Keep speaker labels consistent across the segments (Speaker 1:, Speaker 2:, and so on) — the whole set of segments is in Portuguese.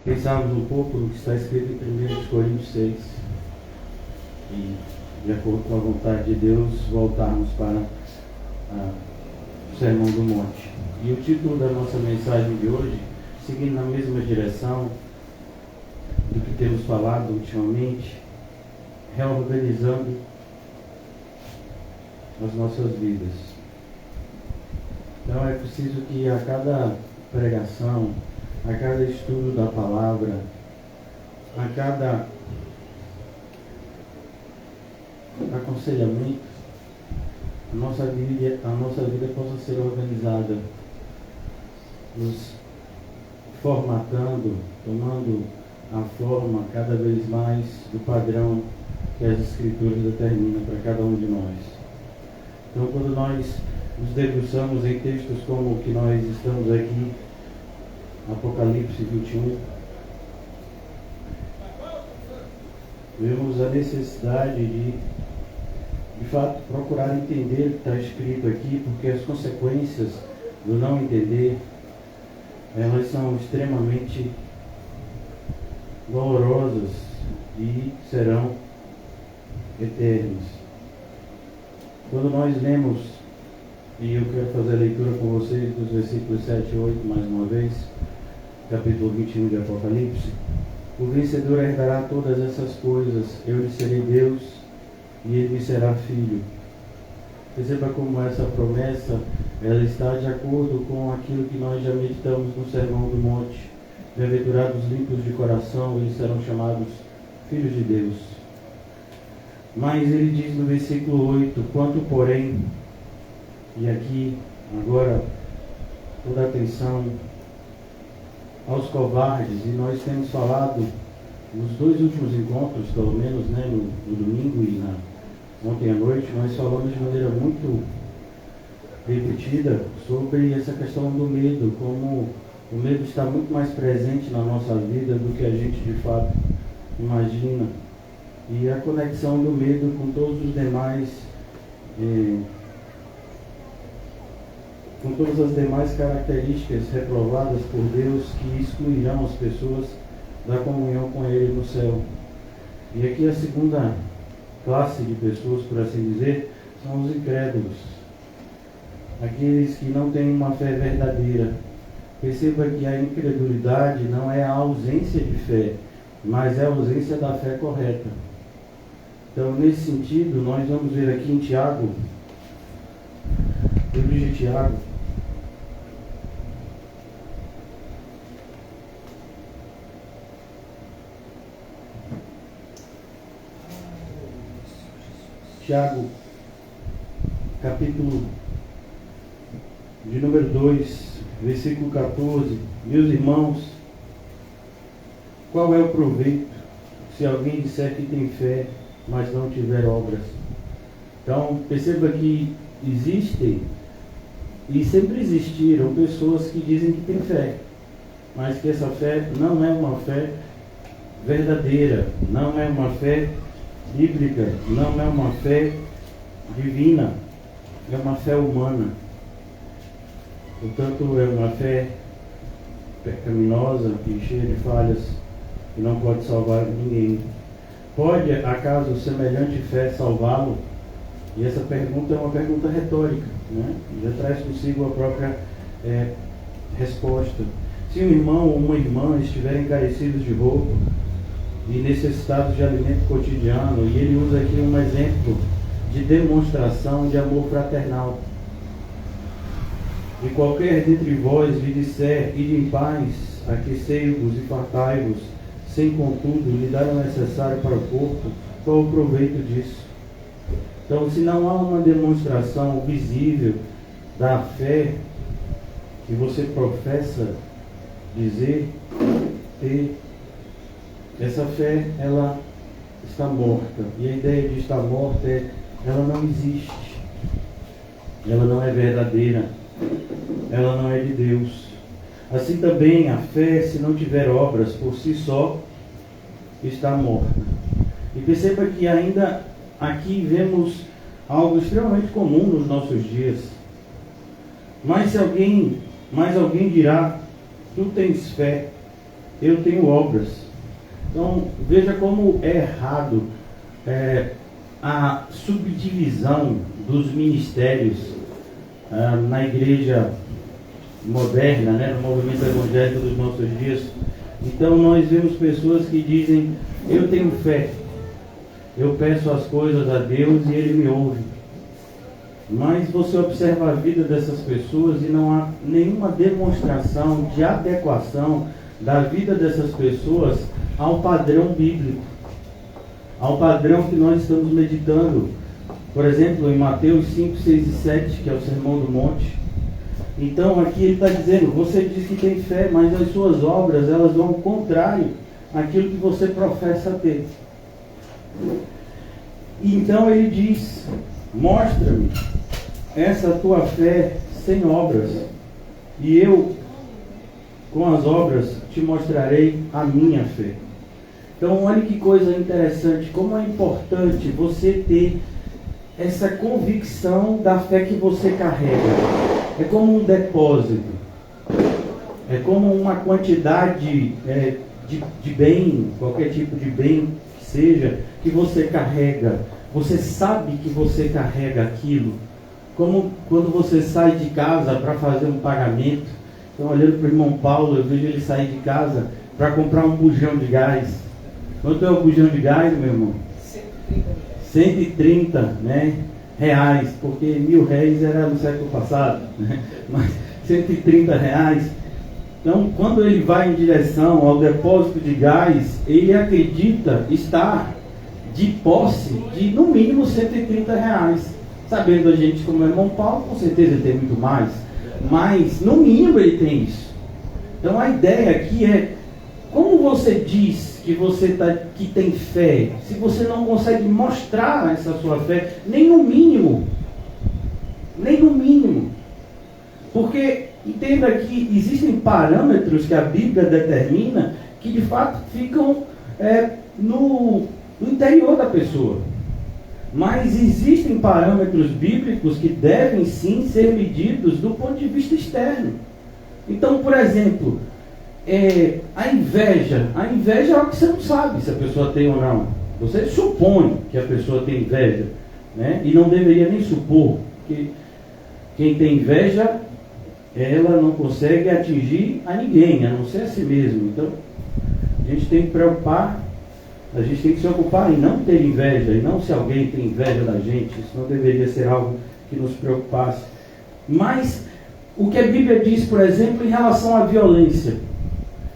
Speaker 1: pensarmos um pouco no que está escrito em 1 Coríntios 6 e, de acordo com a vontade de Deus, voltarmos para o Sermão do Monte. E o título da nossa mensagem de hoje, seguindo na mesma direção do que temos falado ultimamente, reorganizando as nossas vidas. Então é preciso que a cada pregação, a cada estudo da palavra, a cada aconselhamento, a nossa vida possa ser organizada, nos formatando, tomando a forma cada vez mais do padrão que as Escrituras determinam para cada um de nós. Então, quando nós nos debruçamos em textos como o que nós estamos aqui, Apocalipse 21, vemos a necessidade de fato, procurar entender o que está escrito aqui, porque as consequências do não entender, elas são extremamente dolorosas e serão eternas. Quando nós lemos, e eu quero fazer a leitura com vocês dos versículos 7 e 8 mais uma vez, capítulo 21 de Apocalipse: o vencedor herdará todas essas coisas, eu lhe serei Deus e ele me será filho. Perceba como essa promessa ela está de acordo com aquilo que nós já meditamos no Sermão do Monte. Bem-aventurados limpos de coração, eles serão chamados filhos de Deus. Mas ele diz no versículo 8: quanto porém, e aqui agora toda a atenção aos covardes, e nós temos falado nos dois últimos encontros, pelo menos, no domingo e ontem à noite, nós falamos de maneira muito repetida sobre essa questão do medo, como o medo está muito mais presente na nossa vida do que a gente de fato imagina. E a conexão do medo com todos os demais, com todas as demais características reprovadas por Deus que excluirão as pessoas da comunhão com Ele no céu. E aqui a segunda classe de pessoas, por assim dizer, são os incrédulos, aqueles que não têm uma fé verdadeira. Perceba que a incredulidade não é a ausência de fé, mas é a ausência da fé correta. Então, nesse sentido, nós vamos ver aqui em Tiago, livro de Tiago, capítulo de número 2, versículo 14. Meus irmãos, qual é o proveito se alguém disser que tem fé, mas não tiver obras? Então, perceba que existem e sempre existiram pessoas que dizem que têm fé, mas que essa fé não é uma fé verdadeira, não é uma fé bíblica, não é uma fé divina, é uma fé humana. Portanto, é uma fé pecaminosa, e cheia de falhas, que não pode salvar ninguém. Pode, acaso, semelhante fé salvá-lo? E essa pergunta é uma pergunta retórica, né? Já traz consigo a própria resposta. Se um irmão ou uma irmã estiverem carecidos de roupa e necessitados de alimento cotidiano, e ele usa aqui um exemplo de demonstração de amor fraternal: e qualquer dentre vós lhe disser, ide em paz, aquecei-vos e fartai-vos, sem contudo lhe dar o necessário para o corpo, qual o proveito disso? Então, se não há uma demonstração visível da fé que você professa dizer ter, essa fé, ela está morta. E a ideia de estar morta ela não existe. Ela não é verdadeira. Ela não é de Deus. Assim também a fé, se não tiver obras por si só, está morta. E perceba que ainda aqui vemos algo extremamente comum nos nossos dias. Mas alguém dirá, tu tens fé, eu tenho obras. Então, veja como é errado a subdivisão dos ministérios na igreja moderna, né, no movimento evangélico dos nossos dias. Então, nós vemos pessoas que dizem: eu tenho fé, eu peço as coisas a Deus e Ele me ouve. Mas você observa a vida dessas pessoas e não há nenhuma demonstração de adequação da vida dessas pessoas ao padrão bíblico, ao padrão que nós estamos meditando. Por exemplo, em Mateus 5, 6 e 7, que é o Sermão do Monte. Então aqui ele está dizendo: você diz que tem fé, mas as suas obras, elas vão ao contrário àquilo que você professa ter. Então ele diz: mostra-me essa tua fé sem obras, e eu, com as obras, te mostrarei a minha fé. Então olha que coisa interessante, como é importante você ter essa convicção da fé que você carrega. É como um depósito, é como uma quantidade de bem, qualquer tipo de bem que seja, que você carrega. Você sabe que você carrega aquilo. Como quando você sai de casa para fazer um pagamento. Então, olhando para o irmão Paulo, eu vejo ele sair de casa para comprar um bujão de gás. Quanto é o bujão de gás, meu irmão? 130, né, reais, porque R$1.000 era no século passado, né? Mas R$130. Então, quando ele vai em direção ao depósito de gás, ele acredita estar de posse de no mínimo R$130. Sabendo a gente como é irmão Paulo, com certeza ele tem muito mais, mas no mínimo ele tem isso. Então a ideia aqui é: como você diz que você que tem fé, se você não consegue mostrar essa sua fé, nem no mínimo, porque entenda que existem parâmetros que a Bíblia determina que de fato ficam no interior da pessoa. Mas existem parâmetros bíblicos que devem sim ser medidos do ponto de vista externo. Então, por exemplo, a inveja é algo que você não sabe se a pessoa tem ou não. Você supõe que a pessoa tem inveja, né? E não deveria nem supor, porque quem tem inveja, ela não consegue atingir a ninguém, a não ser a si mesmo. Então, a gente tem que a gente tem que se ocupar em não ter inveja, e não se alguém tem inveja da gente. Isso não deveria ser algo que nos preocupasse. Mas o que a Bíblia diz, por exemplo, em relação à violência.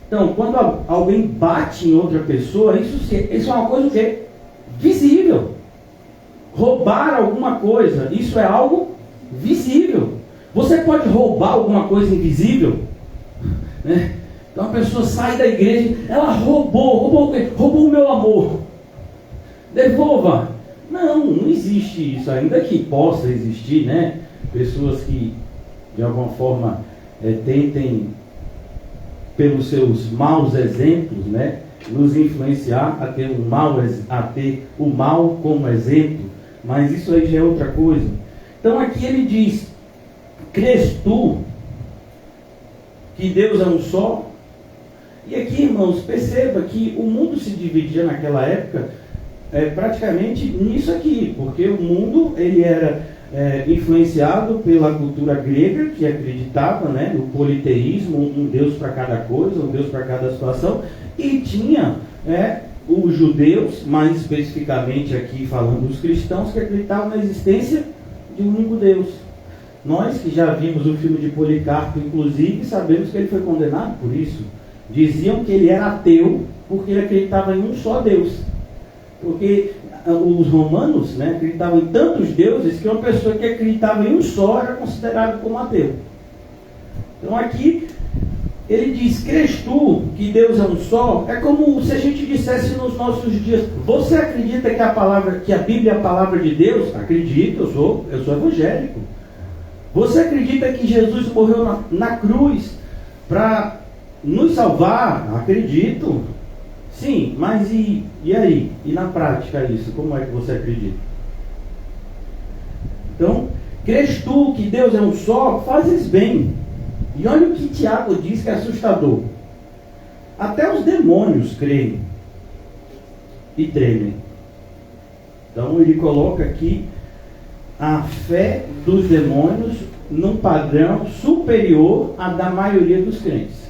Speaker 1: Então, quando alguém bate em outra pessoa, isso é uma coisa que é visível. Roubar alguma coisa, isso é algo visível. Você pode roubar alguma coisa invisível, né? Então a pessoa sai da igreja, ela roubou o quê? Roubou o meu amor. Devolva. Não existe isso, ainda que possa existir, né? Pessoas que de alguma forma tentem, pelos seus maus exemplos, né, nos influenciar a ter o mal como exemplo. Mas isso aí já é outra coisa. Então aqui ele diz: crês tu que Deus é um só? E aqui, irmãos, perceba que o mundo se dividia naquela época praticamente nisso aqui, porque o mundo ele era influenciado pela cultura grega, que acreditava, né, no politeísmo, um Deus para cada coisa, um Deus para cada situação, e tinha os judeus, mais especificamente aqui falando dos cristãos, que acreditavam na existência de um único Deus. Nós que já vimos o filme de Policarpo, inclusive, sabemos que ele foi condenado por isso. Diziam que ele era ateu porque ele acreditava em um só Deus. Porque os romanos, né, acreditavam em tantos deuses que uma pessoa que acreditava em um só era considerado como ateu. Então aqui ele diz: crês tu que Deus é um só? É como se a gente dissesse nos nossos dias: você acredita que a Bíblia é a palavra de Deus? Acredito, eu sou evangélico. Você acredita que Jesus morreu na cruz para nos salvar? Acredito. Sim, mas e aí? E na prática isso? Como é que você acredita? Então, crês tu que Deus é um só? Fazes bem. E olha o que Tiago diz, que é assustador. Até os demônios creem e tremem. Então ele coloca aqui a fé dos demônios num padrão superior à da maioria dos crentes.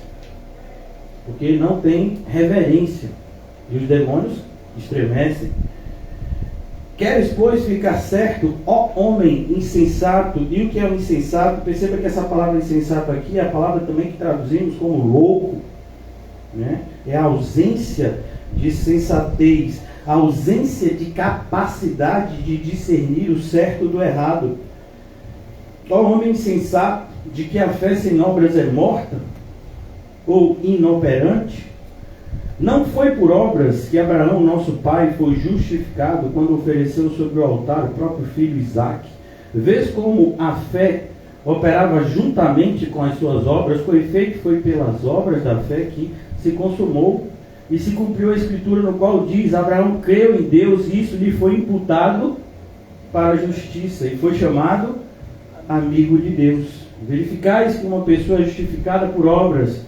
Speaker 1: Porque não tem reverência. E os demônios estremecem. Queres, pois, ficar certo, ó homem insensato? E o que é o insensato? Perceba que essa palavra insensato aqui é a palavra também que traduzimos como louco, né? É a ausência de sensatez, a ausência de capacidade de discernir o certo do errado. Ó homem insensato, de que a fé sem obras é morta ou inoperante? Não foi por obras que Abraão, nosso pai, foi justificado quando ofereceu sobre o altar o próprio filho Isaque. Vês como a fé operava juntamente com as suas obras? Com efeito, foi pelas obras da fé que se consumou e se cumpriu a escritura, no qual diz: Abraão creu em Deus e isso lhe foi imputado para a justiça e foi chamado amigo de Deus. Verificais que uma pessoa é justificada por obras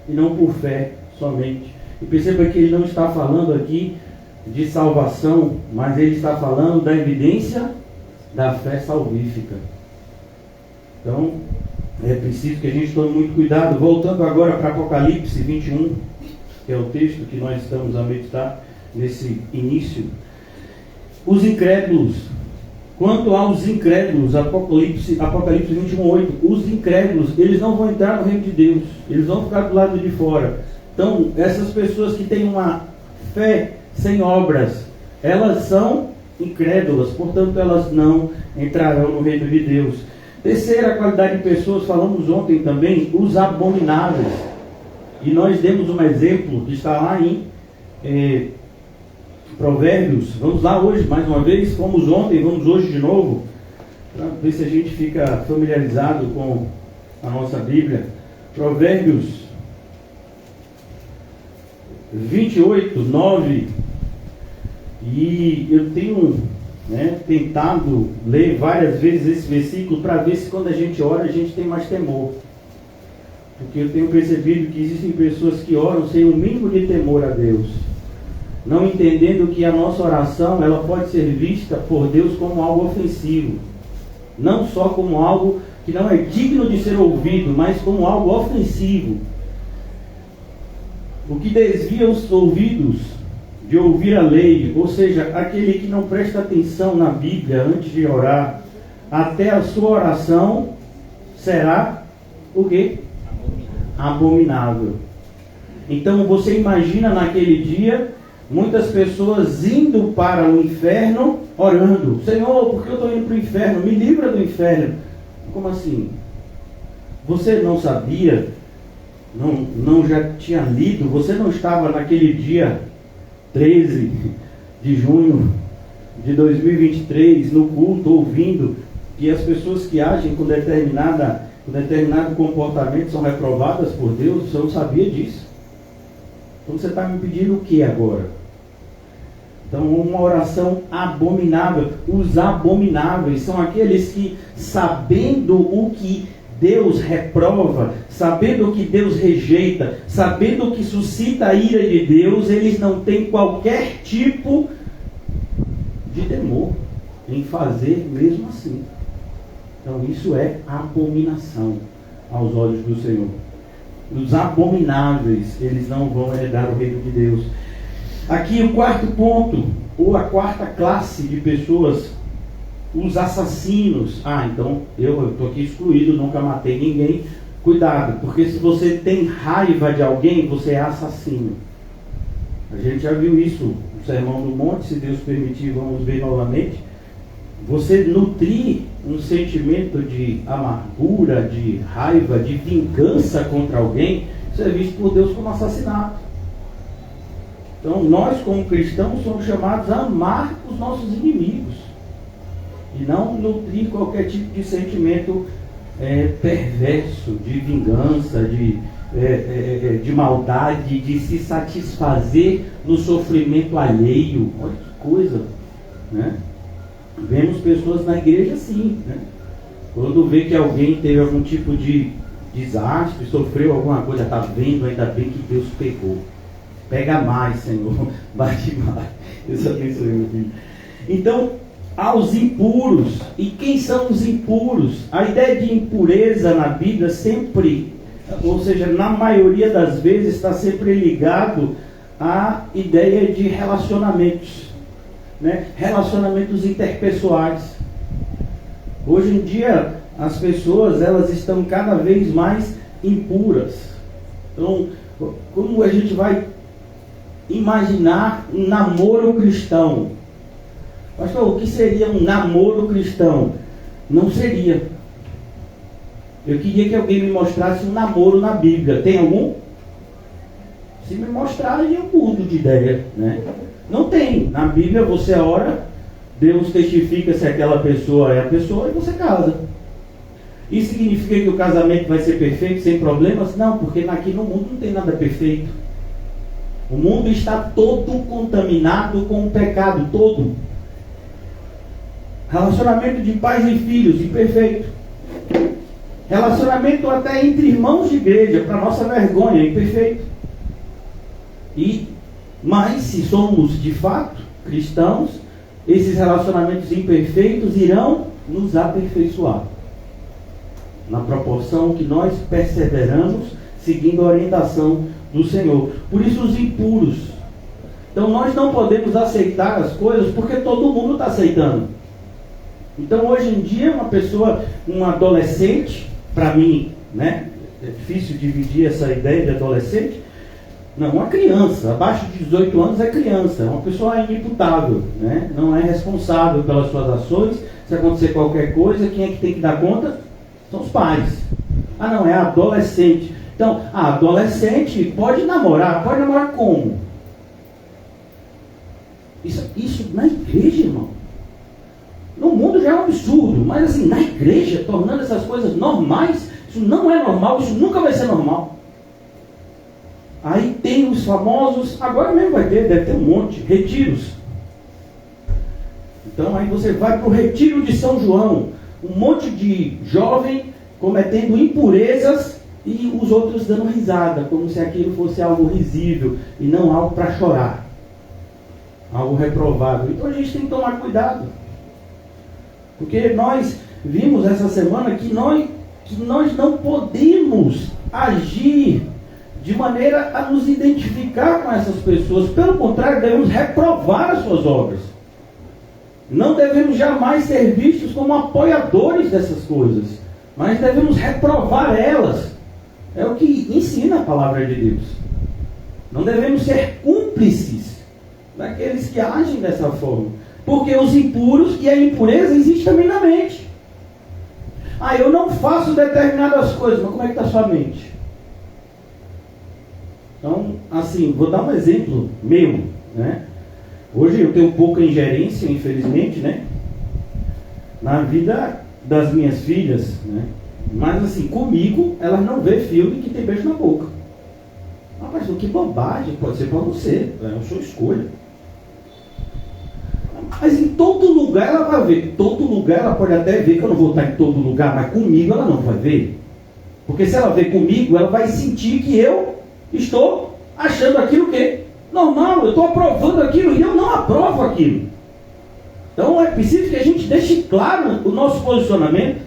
Speaker 1: e não por fé somente. E perceba que ele não está falando aqui de salvação, mas ele está falando da evidência da fé salvífica. Então, é preciso que a gente tome muito cuidado. Voltando agora para Apocalipse 21, que é o texto que nós estamos a meditar nesse início. Os incrédulos. Quanto aos incrédulos, Apocalipse 21:8, os incrédulos, eles não vão entrar no reino de Deus, eles vão ficar do lado de fora. Então, essas pessoas que têm uma fé sem obras, elas são incrédulas, portanto elas não entrarão no reino de Deus. Terceira qualidade de pessoas, falamos ontem também, os abomináveis. E nós demos um exemplo que está lá em Provérbios. Vamos lá hoje, mais uma vez. Fomos ontem, vamos hoje de novo, para ver se a gente fica familiarizado com a nossa Bíblia. Provérbios 28:9. E eu tenho tentado ler várias vezes esse versículo para ver se quando a gente ora a gente tem mais temor. Porque eu tenho percebido que existem pessoas que oram sem o mínimo de temor a Deus, não entendendo que a nossa oração ela pode ser vista por Deus como algo ofensivo, não só como algo que não é digno de ser ouvido, mas como algo ofensivo. O que desvia os ouvidos de ouvir a lei, ou seja, aquele que não presta atenção na Bíblia antes de orar, até a sua oração será o quê? Abominável. Então você imagina naquele dia muitas pessoas indo para o inferno orando: Senhor, por que eu estou indo para o inferno? Me livra do inferno. Como assim? Você não sabia? Não já tinha lido? Você não estava naquele dia 13 de junho de 2023 no culto ouvindo que as pessoas que agem com determinado comportamento são reprovadas por Deus? Você não sabia disso? Então você está me pedindo o que agora? Então, uma oração abominável. Os abomináveis são aqueles que, sabendo o que Deus reprova, sabendo o que Deus rejeita, sabendo o que suscita a ira de Deus, eles não têm qualquer tipo de temor em fazer mesmo assim. Então isso é abominação aos olhos do Senhor. Os abomináveis, eles não vão herdar o reino de Deus. Aqui o quarto ponto, ou a quarta classe de pessoas, os assassinos. Então eu estou aqui excluído, nunca matei ninguém. Cuidado, porque se você tem raiva de alguém, você é assassino. A gente já viu isso no Sermão do Monte, se Deus permitir, vamos ver novamente. Você nutrir um sentimento de amargura, de raiva, de vingança contra alguém, isso é visto por Deus como assassinato. Então nós como cristãos somos chamados a amar os nossos inimigos e não nutrir qualquer tipo de sentimento perverso, de vingança, de maldade, de se satisfazer no sofrimento alheio. Olha que coisa, né? Vemos pessoas na igreja assim, né? Quando vê que alguém teve algum tipo de desastre, sofreu alguma coisa, está vendo, ainda bem que Deus pegou. Pega mais, Senhor. Bate mais. Deus abençoe, meu filho. Então, aos impuros. E quem são os impuros? A ideia de impureza na Bíblia sempre, ou seja, na maioria das vezes, está sempre ligado à ideia de relacionamentos, né? Relacionamentos interpessoais. Hoje em dia, as pessoas, elas estão cada vez mais impuras. Então, como a gente vai imaginar um namoro cristão? Pastor, o que seria um namoro cristão? Não seria. Eu queria que alguém me mostrasse um namoro na Bíblia. Tem algum? Se me mostrarem, eu mudo de ideia, né? Não tem. Na Bíblia você ora, Deus testifica se aquela pessoa é a pessoa e você casa. Isso significa que o casamento vai ser perfeito, sem problemas? Não, porque aqui no mundo não tem nada perfeito. O mundo está todo contaminado com o pecado, todo. Relacionamento de pais e filhos, imperfeito. Relacionamento até entre irmãos de igreja, para nossa vergonha, imperfeito. Mas se somos de fato cristãos, esses relacionamentos imperfeitos irão nos aperfeiçoar, na proporção que nós perseveramos, seguindo a orientação do Senhor. Por isso os impuros. Então nós não podemos aceitar as coisas porque todo mundo está aceitando. Então hoje em dia uma pessoa, um adolescente, para mim, né, é difícil dividir essa ideia de adolescente. Não, uma criança, abaixo de 18 anos é criança, é uma pessoa inimputável, né? Não é responsável pelas suas ações. Se acontecer qualquer coisa, quem é que tem que dar conta? São os pais. Ah não, é adolescente. Então, adolescente pode namorar como? Isso na igreja, irmão. No mundo já é um absurdo, mas assim, na igreja, tornando essas coisas normais, isso não é normal, isso nunca vai ser normal. Aí tem os famosos, agora mesmo vai ter, deve ter um monte, retiros. Então aí você vai para o retiro de São João, um monte de jovem cometendo impurezas e os outros dando risada, como se aquilo fosse algo risível e não algo para chorar, algo reprovável. Então a gente tem que tomar cuidado, porque nós vimos essa semana que nós não podemos agir de maneira a nos identificar com essas pessoas. Pelo contrário, devemos reprovar as suas obras. Não devemos jamais ser vistos como apoiadores dessas coisas, mas devemos reprovar elas. É o que ensina a palavra de Deus. Não devemos ser cúmplices daqueles que agem dessa forma, porque os impuros e a impureza existem também na mente. Eu não faço determinadas coisas, mas como é que está a sua mente? Então, assim, vou dar um exemplo meu, né? Hoje eu tenho pouca ingerência, infelizmente, né? Na vida das minhas filhas, né? Mas assim, comigo, elas não vê filme que tem beijo na boca. Pastor, que bobagem, pode ser para você, é a sua escolha. Mas em todo lugar ela vai ver. Todo lugar ela pode até ver que eu não vou estar em todo lugar, mas comigo ela não vai ver. Porque se ela ver comigo, ela vai sentir que eu estou achando aquilo que normal, eu estou aprovando aquilo e eu não aprovo aquilo. Então é preciso que a gente deixe claro o nosso posicionamento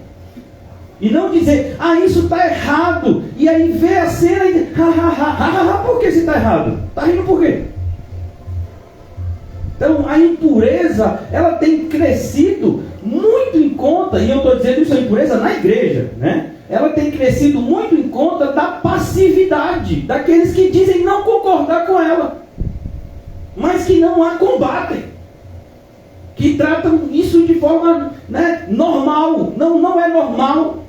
Speaker 1: e não dizer, isso está errado, e aí vê a cena e por que isso está errado? Está rindo por quê? Então a impureza, ela tem crescido muito em conta, e eu estou dizendo isso, a impureza na igreja, né? Ela tem crescido muito em conta da passividade daqueles que dizem não concordar com ela, mas que não a combatem, que tratam isso de forma, né, normal. Não é normal.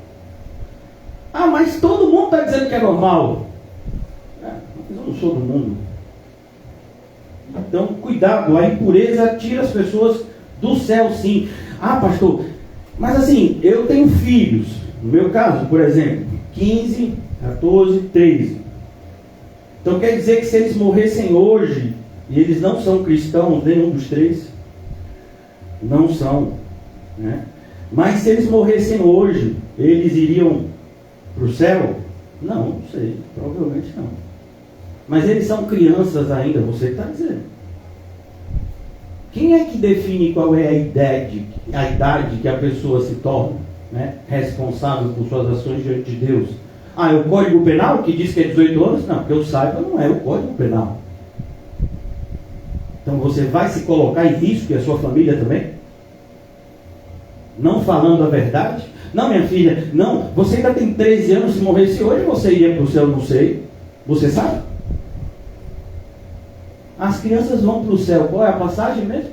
Speaker 1: Mas todo mundo está dizendo que é normal. Eu não sou do mundo. Então, cuidado, a impureza tira as pessoas do céu, sim. Pastor, mas assim, eu tenho filhos. No meu caso, por exemplo, 15, 14, 13. Então quer dizer que se eles morressem hoje, e eles não são cristãos, nenhum dos três, não são, né? Mas se eles morressem hoje, eles iriam para o céu? Não sei, provavelmente não. Mas eles são crianças ainda, você está dizendo. Quem é que define qual é a idade que a pessoa se torna, né, responsável por suas ações diante de Deus? É o Código Penal que diz que é 18 anos? Não, que eu saiba, não é o Código Penal. Então você vai se colocar em risco e a sua família também? Não falando a verdade? Não, minha filha, não, você ainda tem 13 anos, se morresse hoje você iria para o céu, não sei. Você sabe? As crianças vão para o céu, qual é a passagem mesmo?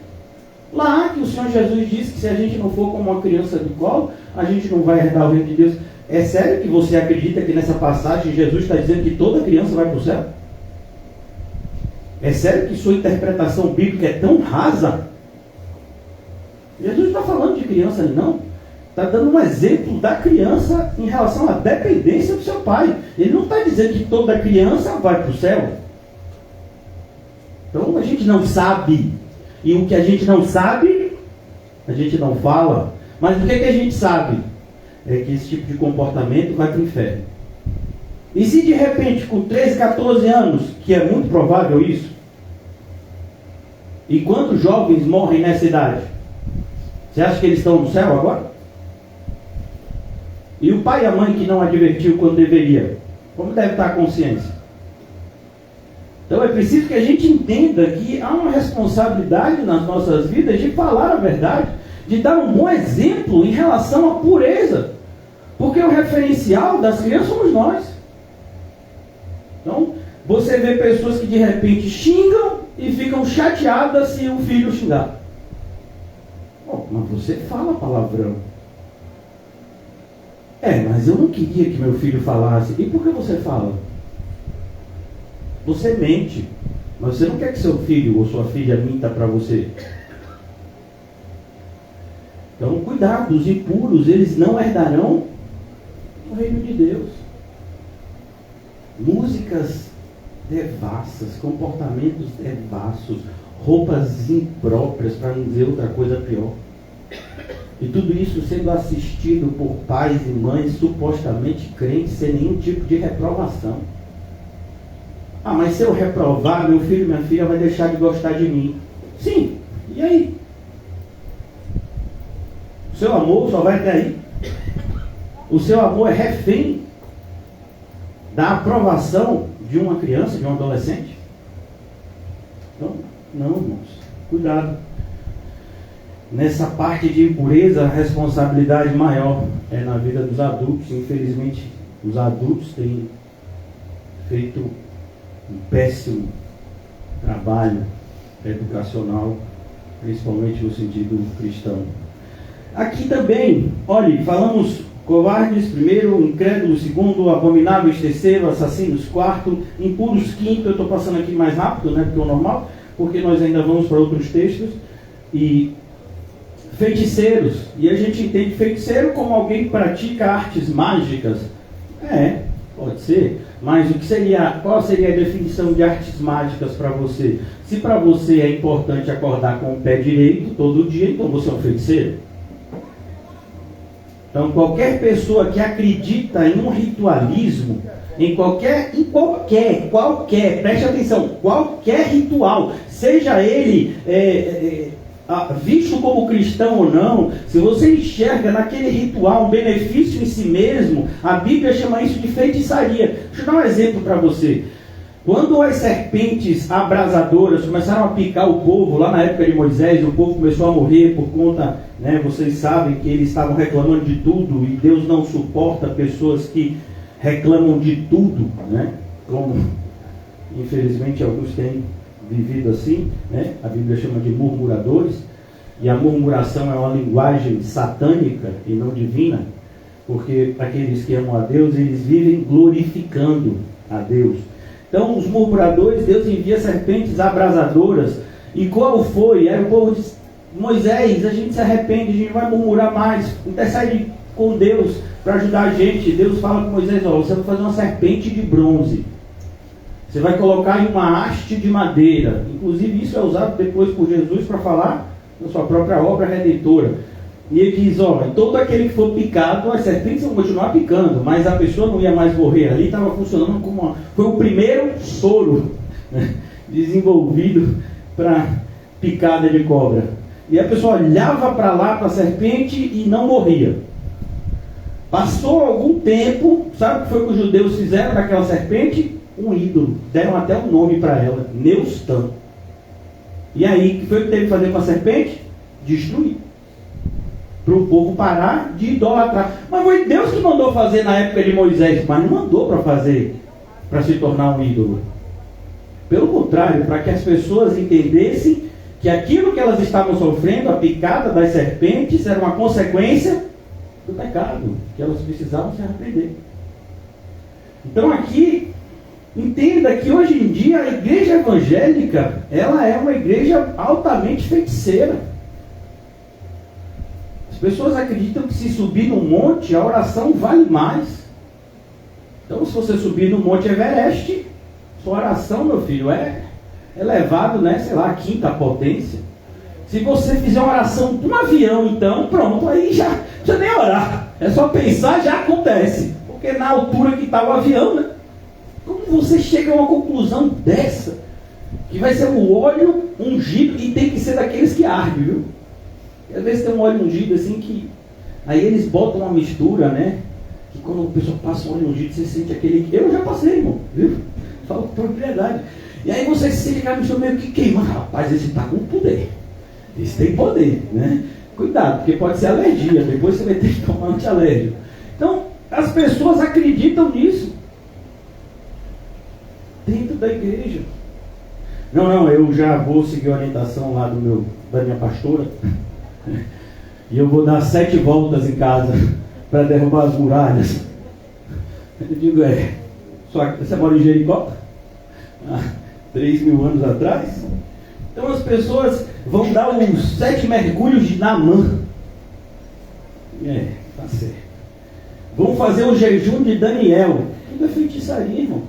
Speaker 1: Lá que o Senhor Jesus disse que se a gente não for como uma criança de colo, a gente não vai herdar o reino de Deus. É sério que você acredita que nessa passagem Jesus está dizendo que toda criança vai para o céu? É sério que sua interpretação bíblica é tão rasa? Jesus não está falando de criança ali, não. Está dando um exemplo da criança em relação à dependência do seu pai. Ele não está dizendo que toda criança vai para o céu. Então a gente não sabe. E o que a gente não sabe, a gente não fala. Mas o que a gente sabe? É que esse tipo de comportamento vai para o inferno. E se de repente, com 13, 14 anos, que é muito provável isso, e quantos jovens morrem nessa idade? Você acha que eles estão no céu agora? E o pai e a mãe que não advertiu quando deveria? Como deve estar a consciência? Então é preciso que a gente entenda que há uma responsabilidade nas nossas vidas de falar a verdade, de dar um bom exemplo em relação à pureza. Porque o referencial das crianças somos nós. Então, você vê pessoas que de repente xingam e ficam chateadas se o filho xingar. Mas você fala palavrão. Mas eu não queria que meu filho falasse. E por que você fala? Você mente. Mas você não quer que seu filho ou sua filha minta para você. Então, cuidado, os impuros, eles não herdarão o reino de Deus. Músicas devassas, comportamentos devassos, roupas impróprias, para não dizer outra coisa pior. E tudo isso sendo assistido por pais e mães supostamente crentes, sem nenhum tipo de reprovação. Mas se eu reprovar, meu filho e minha filha vai deixar de gostar de mim. Sim, e aí? O seu amor só vai até aí. O seu amor é refém da aprovação de uma criança, de um adolescente. Então, não, irmãos, cuidado. Nessa parte de impureza, a responsabilidade maior é na vida dos adultos. Infelizmente, os adultos têm feito um péssimo trabalho educacional, principalmente no sentido cristão. Aqui também, olhe, falamos covardes primeiro, incrédulos segundo, abomináveis terceiro, assassinos quarto, impuros quinto. Eu estou passando aqui mais rápido, né, do que o normal, porque nós ainda vamos para outros textos. E feiticeiros, e a gente entende feiticeiro como alguém que pratica artes mágicas. Pode ser, mas qual seria a definição de artes mágicas para você? Se para você é importante acordar com o pé direito todo dia, então você é um feiticeiro. Então qualquer pessoa que acredita em um ritualismo, em qualquer, preste atenção, qualquer ritual, seja ele visto como cristão ou não, se você enxerga naquele ritual um benefício em si mesmo, a Bíblia chama isso de feitiçaria. Deixa eu dar um exemplo para você. Quando as serpentes abrasadoras começaram a picar o povo, lá na época de Moisés, o povo começou a morrer por conta, vocês sabem que eles estavam reclamando de tudo, e Deus não suporta pessoas que reclamam de tudo, como infelizmente alguns têm vivido assim, A Bíblia chama de murmuradores, e a murmuração é uma linguagem satânica e não divina, porque aqueles que amam a Deus, eles vivem glorificando a Deus. Então os murmuradores, Deus envia serpentes abrasadoras. E qual foi? Aí o povo diz: Moisés, a gente se arrepende, a gente vai murmurar mais, intercede com Deus para ajudar a gente. Deus fala com Moisés: você vai fazer uma serpente de bronze, você vai colocar em uma haste de madeira. Inclusive isso é usado depois por Jesus para falar da sua própria obra redentora. E ele diz, ó, todo aquele que for picado, as serpentes vão continuar picando, mas a pessoa não ia mais morrer ali, estava funcionando como foi o primeiro soro, né, desenvolvido para picada de cobra. E a pessoa olhava para lá, para a serpente, e não morria. Passou algum tempo, sabe o que foi que os judeus fizeram daquela serpente? Um ídolo. Deram até um nome para ela, Neustã. E aí, o que foi que teve que fazer com a serpente? Destruir. Para o povo parar de idolatrar. Mas foi Deus que mandou fazer na época de Moisés, mas não mandou para fazer, para se tornar um ídolo. Pelo contrário, para que as pessoas entendessem que aquilo que elas estavam sofrendo, a picada das serpentes, era uma consequência do pecado, que elas precisavam se arrepender. Então aqui, entenda que hoje em dia a igreja evangélica, ela é uma igreja altamente feiticeira. As pessoas acreditam que se subir no monte, a oração vale mais. Então se você subir no Monte Everest, sua oração, meu filho, é elevado, né, sei lá, a quinta potência. Se você fizer uma oração de um avião, então, pronto, aí já nem orar. É só pensar, já acontece. Porque na altura que está o avião, né? Como você chega a uma conclusão dessa? Que vai ser um óleo ungido e tem que ser daqueles que arde, viu? E às vezes tem um óleo ungido assim que... Aí eles botam uma mistura, né? Que quando a pessoa passa um óleo ungido, você sente aquele... Eu já passei, irmão, viu? Falo com propriedade. E aí você sente aquela mistura meio que queima. Rapaz, esse está com poder. Esse tem poder, né? Cuidado, porque pode ser alergia. Depois você vai ter que tomar antialérgico. Então, as pessoas acreditam nisso. Dentro da igreja. Não, eu já vou seguir a orientação lá da minha pastora. E eu vou dar 7 voltas em casa para derrubar as muralhas. Eu digo, você mora em Jericó? 3.000 anos atrás? Então as pessoas vão dar os 7 mergulhos de Naamã. Tá certo. Vão fazer o jejum de Daniel. Tudo é feitiçaria, irmão.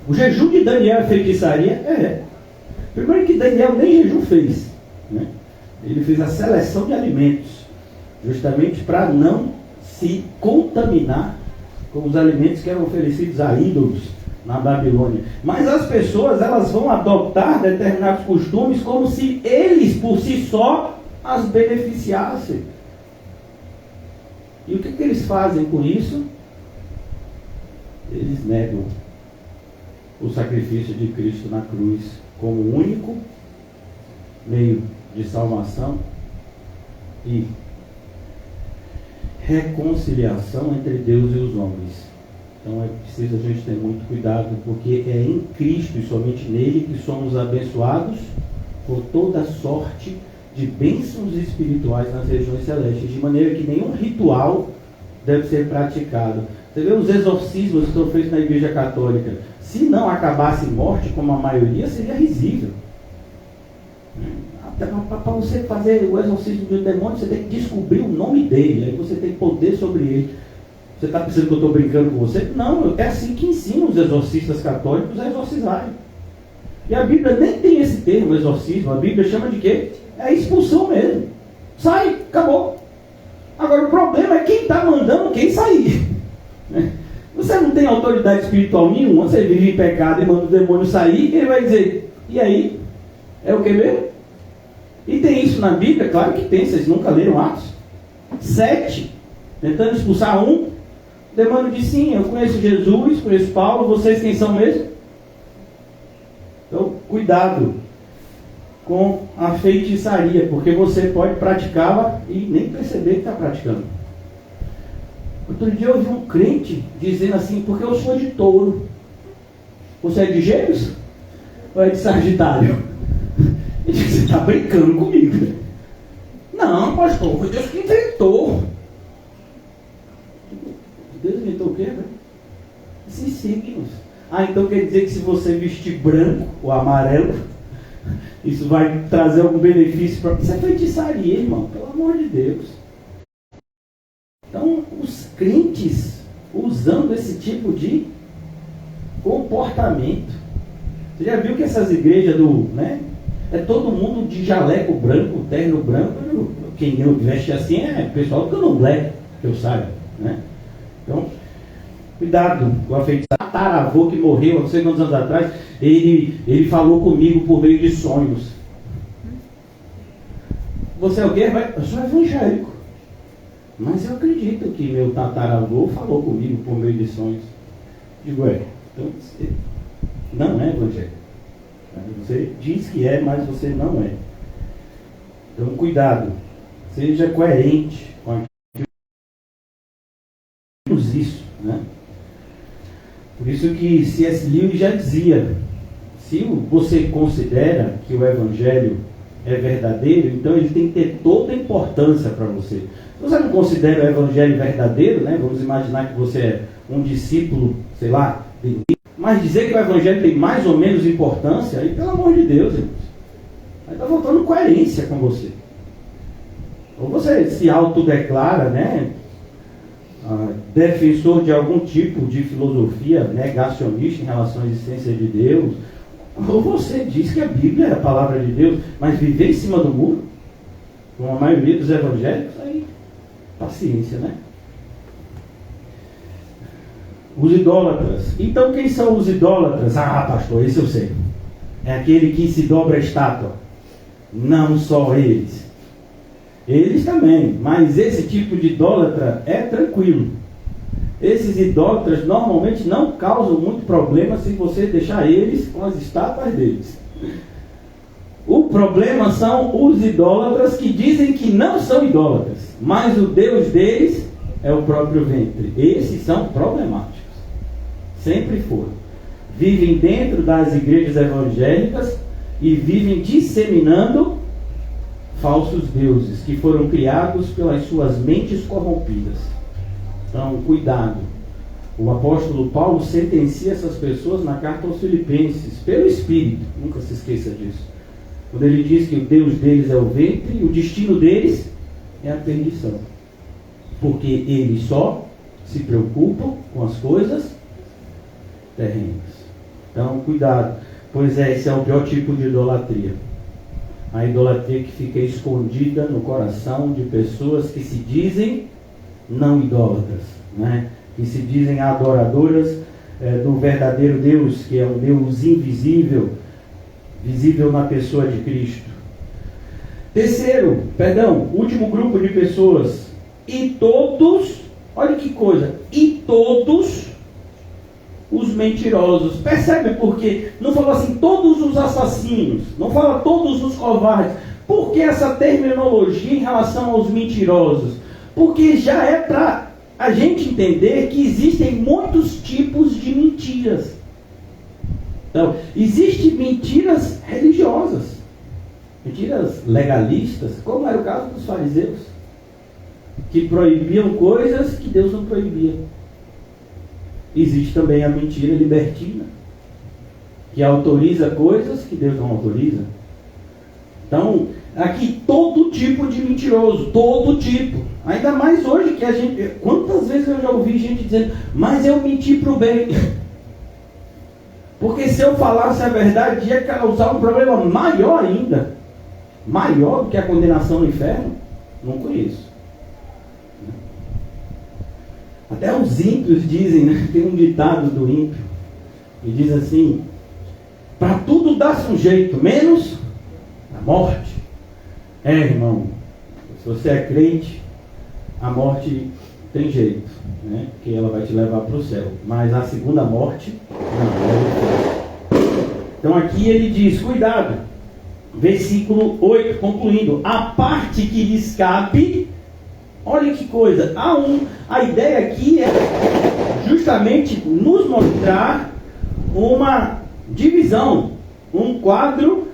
Speaker 1: O jejum de Daniel é feitiçaria? Primeiro que Daniel nem jejum fez, né? Ele fez a seleção de alimentos, justamente para não se contaminar com os alimentos que eram oferecidos a ídolos na Babilônia. Mas as pessoas, elas vão adotar determinados costumes como se eles por si só as beneficiassem. E o que eles fazem com isso? Eles negam o sacrifício de Cristo na cruz como o único meio de salvação e reconciliação entre Deus e os homens. Então é preciso a gente ter muito cuidado, porque é em Cristo e somente nele que somos abençoados por toda sorte de bênçãos espirituais nas regiões celestes, de maneira que nenhum ritual deve ser praticado. Você vê os exorcismos que são feitos na Igreja Católica. Se não acabasse em morte, como a maioria, seria risível. Para você fazer o exorcismo de um demônio, você tem que descobrir o nome dele, aí você tem poder sobre ele. Você está pensando que eu estou brincando com você? Não, é assim que ensinam os exorcistas católicos a exorcizarem. E a Bíblia nem tem esse termo, exorcismo. A Bíblia chama de quê? É expulsão mesmo. Sai, acabou. Agora o problema é quem está mandando quem sair. Você não tem autoridade espiritual nenhuma, você vive em pecado e manda o demônio sair, e ele vai dizer, e aí? É o que mesmo? E tem isso na Bíblia? Claro que tem, vocês nunca leram Atos? 7, tentando expulsar um, o demônio diz, sim, eu conheço Jesus, conheço Paulo, vocês quem são mesmo? Então, cuidado com a feitiçaria, porque você pode praticá-la e nem perceber que está praticando. Outro dia eu ouvi um crente dizendo assim, porque eu sou de touro. Você é de Gêmeos? Ou é de Sagitário? Ele disse, você está brincando comigo. Não, pastor, foi Deus que inventou. Deus inventou o quê? Esses signos. Então quer dizer que se você vestir branco ou amarelo, isso vai trazer algum benefício para... Isso é feitiçaria, irmão, pelo amor de Deus. Então, os crentes usando esse tipo de comportamento. Você já viu que essas igrejas é todo mundo de jaleco branco, terno branco? quem veste assim é o pessoal do candomblé, que eu saiba, né? Então, cuidado com a feitiçaria. Tataravô que morreu há não sei quantos anos atrás, ele falou comigo por meio de sonhos. Você é o quê? Eu sou evangélico. Mas eu acredito que meu tataravô falou comigo por meio de sonhos. Digo, então você não é evangélico. Você diz que é, mas você não é. Então, cuidado. Seja coerente com aquilo. Isso, né? Por isso que C.S. Lewis já dizia, se você considera que o Evangelho é verdadeiro, então ele tem que ter toda a importância para você. Se você não considera o Evangelho verdadeiro, né, vamos imaginar que você é um discípulo, sei lá, mas dizer que o Evangelho tem mais ou menos importância, aí pelo amor de Deus, irmãos, aí está faltando coerência com você. Ou você se autodeclara, né, defensor de algum tipo de filosofia negacionista em relação à existência de Deus, ou você diz que a Bíblia é a palavra de Deus, mas viver em cima do muro, como a maioria dos evangélicos, aí paciência, né? Os idólatras. Então quem são os idólatras? Ah, pastor, esse eu sei. É aquele que se dobra a estátua. Não só eles. Eles também, mas esse tipo de idólatra é tranquilo. Esses idólatras normalmente não causam muito problema se você deixar eles com as estátuas deles. O problema são os idólatras que dizem que não são idólatras, mas o Deus deles é o próprio ventre. Esses são problemáticos. Sempre foram. Vivem dentro das igrejas evangélicas e vivem disseminando falsos deuses que foram criados pelas suas mentes corrompidas. Então, cuidado. O apóstolo Paulo sentencia essas pessoas na carta aos Filipenses, pelo Espírito, nunca se esqueça disso. Quando ele diz que o Deus deles é o ventre e o destino deles é a perdição. Porque eles só se preocupam com as coisas terrenas. Então, cuidado, pois esse é o pior tipo de idolatria. A idolatria que fica escondida no coração de pessoas que se dizem não idólatras, né? Que se dizem adoradoras do verdadeiro Deus, que é um Deus invisível, visível na pessoa de Cristo. Último grupo de pessoas. E todos, olha que coisa, e todos os mentirosos. Percebe por quê? Não fala assim, todos os assassinos, não fala todos os covardes. Por que essa terminologia em relação aos mentirosos? Porque já é para a gente entender que existem muitos tipos de mentiras. Então, existem mentiras religiosas, mentiras legalistas, como era o caso dos fariseus, que proibiam coisas que Deus não proibia. Existe também a mentira libertina, que autoriza coisas que Deus não autoriza. Então, aqui todo tipo de mentiroso, todo tipo. Ainda mais hoje que a gente... Quantas vezes eu já ouvi gente dizendo, mas eu menti para o bem. Porque se eu falasse a verdade, ia causar um problema maior ainda. Maior do que a condenação no inferno. Não conheço. Até os ímpios dizem, né? Tem um ditado do ímpio, que diz assim, para tudo dá-se um jeito, menos a morte. Irmão, se você é crente, a morte tem jeito, né? Porque ela vai te levar para o céu. Mas a segunda morte, não. Então aqui ele diz, cuidado. Versículo 8, concluindo. A parte que lhes cabe, olha que coisa, a ideia aqui é justamente nos mostrar uma divisão, um quadro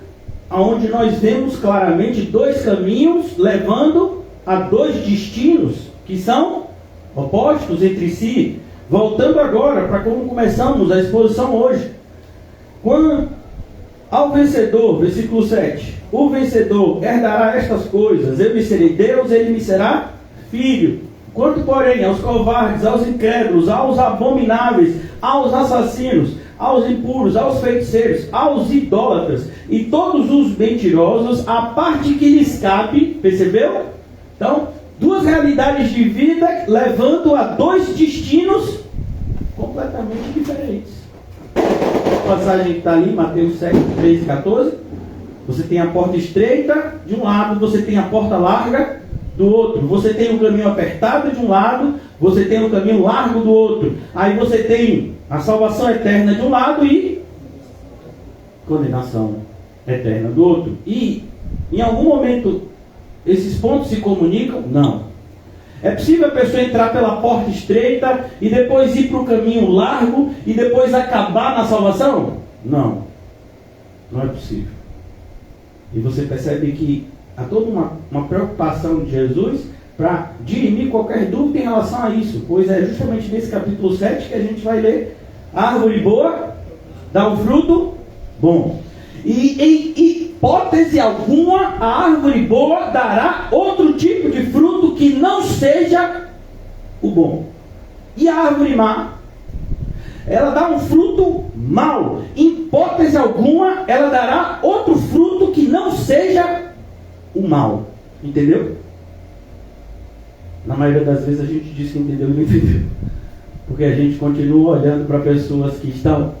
Speaker 1: onde nós vemos claramente dois caminhos levando a dois destinos que são opostos entre si. Voltando agora para como começamos a exposição hoje. Quando ao vencedor, versículo 7, o vencedor herdará estas coisas, eu lhe serei Deus, ele me será filho. Quanto, porém, aos covardes, aos incrédulos, aos abomináveis, aos assassinos, aos impuros, aos feiticeiros, aos idólatras e todos os mentirosos, a parte que lhes cabe, percebeu? Então, duas realidades de vida levando a dois destinos completamente diferentes. A passagem que está ali, Mateus 7, 13 e 14. Você tem a porta estreita de um lado, você tem a porta larga do outro. Você tem o caminho apertado de um lado, você tem o caminho largo do outro. Aí você tem a salvação eterna de um lado e condenação eterna do outro. E em algum momento esses pontos se comunicam? Não. É possível a pessoa entrar pela porta estreita e depois ir para o caminho largo e depois acabar na salvação? Não. Não é possível. E você percebe que há toda uma preocupação de Jesus para dirimir qualquer dúvida em relação a isso. Pois é justamente nesse capítulo 7 que a gente vai ler: a árvore boa dá um fruto bom. E em hipótese alguma, a árvore boa dará outro tipo de fruto que não seja o bom. E a árvore má, ela dá um fruto mau. Em hipótese alguma, ela dará outro fruto que não seja o mal. Entendeu? Na maioria das vezes a gente diz que entendeu e não entendeu. Porque a gente continua olhando para pessoas que estão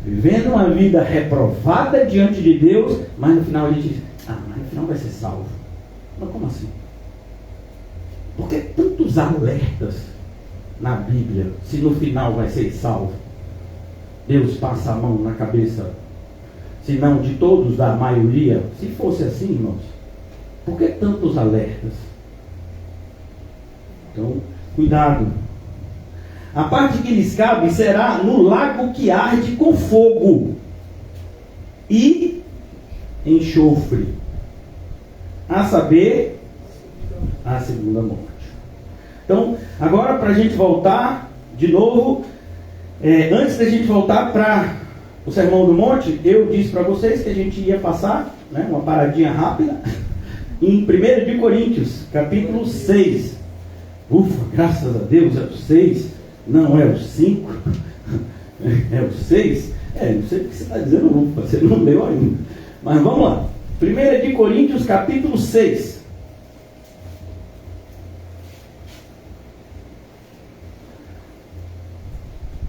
Speaker 1: vivendo uma vida reprovada diante de Deus, mas no final a gente diz: mas no final vai ser salvo. Mas como assim? Por que tantos alertas na Bíblia, se no final vai ser salvo? Deus passa a mão na cabeça, se não de todos, da maioria. Se fosse assim, irmãos, por que tantos alertas? Então, cuidado. A parte que lhes cabe será no lago que arde com fogo e enxofre, a saber, a segunda morte. Então, agora para a gente voltar de novo, antes da gente voltar para o Sermão do Monte, eu disse para vocês que a gente ia passar, uma paradinha rápida, em 1 de Coríntios, capítulo 6. Ufa, graças a Deus, é o 6. Não é o 5, é o 6. Não sei o que você está dizendo, ufa, você não leu ainda. Mas vamos lá. 1 de Coríntios, capítulo 6.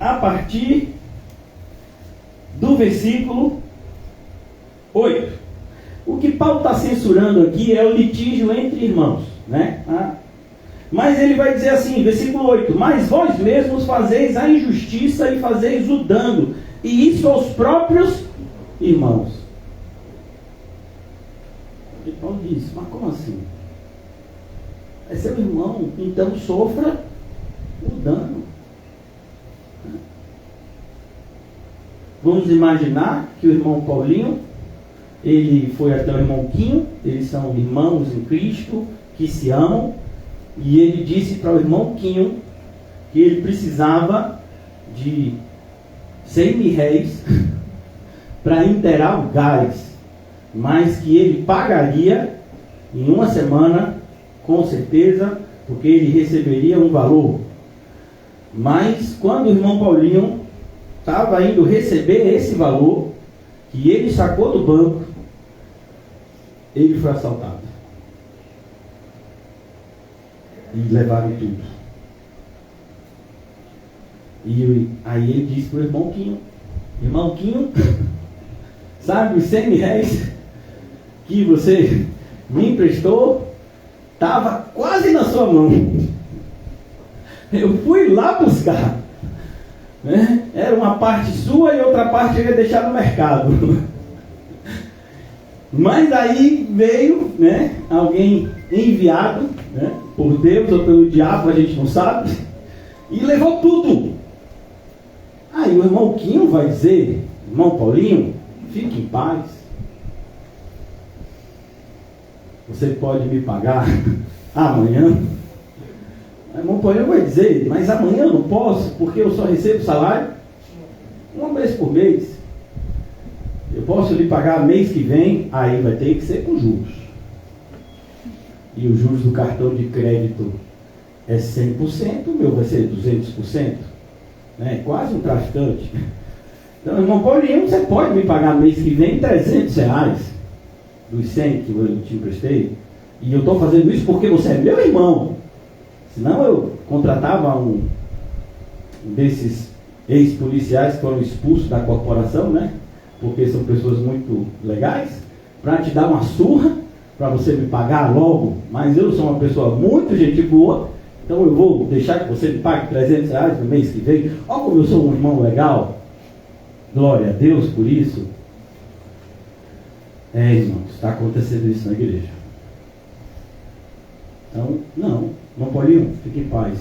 Speaker 1: A partir do versículo 8. O que Paulo está censurando aqui é o litígio entre irmãos, né? Mas ele vai dizer assim, versículo 8: mas vós mesmos fazeis a injustiça e fazeis o dano, e isso aos próprios irmãos. E Paulo diz: mas como assim? É seu irmão, então sofra o dano. Vamos imaginar que o irmão Paulinho, ele foi até o irmão Quinho, eles são irmãos em Cristo, que se amam, e ele disse para o irmão Quinho que ele precisava de 100 mil réis para inteirar o gás, mas que ele pagaria em uma semana, com certeza, porque ele receberia um valor. Mas quando o irmão Paulinho estava indo receber esse valor, que ele sacou do banco, ele foi assaltado. E levaram tudo. E aí ele disse para o irmão Quinho: irmão Quinho, sabe os 100 mil réis que você me emprestou? Estava quase na sua mão. Eu fui lá buscar. Era uma parte sua e outra parte eu ia deixar no mercado. Mas aí veio, alguém enviado, por Deus ou pelo diabo, a gente não sabe, e levou tudo. Aí o irmão Quinho vai dizer: irmão Paulinho, fique em paz. Você pode me pagar amanhã? O irmão Paulinho vai dizer: mas amanhã eu não posso, porque eu só recebo salário uma vez por mês. Eu posso lhe pagar mês que vem, aí vai ter que ser com juros. E os juros do cartão de crédito é 100%, o meu vai ser 200%. Quase um traficante. Então, irmão Paulinho, você pode me pagar mês que vem 300 reais dos 100 que eu te emprestei? E eu estou fazendo isso porque você é meu irmão. Senão eu contratava um desses ex-policiais que foram expulsos da corporação, né? Porque são pessoas muito legais, para te dar uma surra, para você me pagar logo. Mas eu sou uma pessoa muito gente boa, então eu vou deixar que você me pague R$300 no mês que vem. Olha como eu sou um irmão legal. Glória a Deus por isso. Irmãos, está acontecendo isso na igreja. Então, não Paulinho, fique em paz.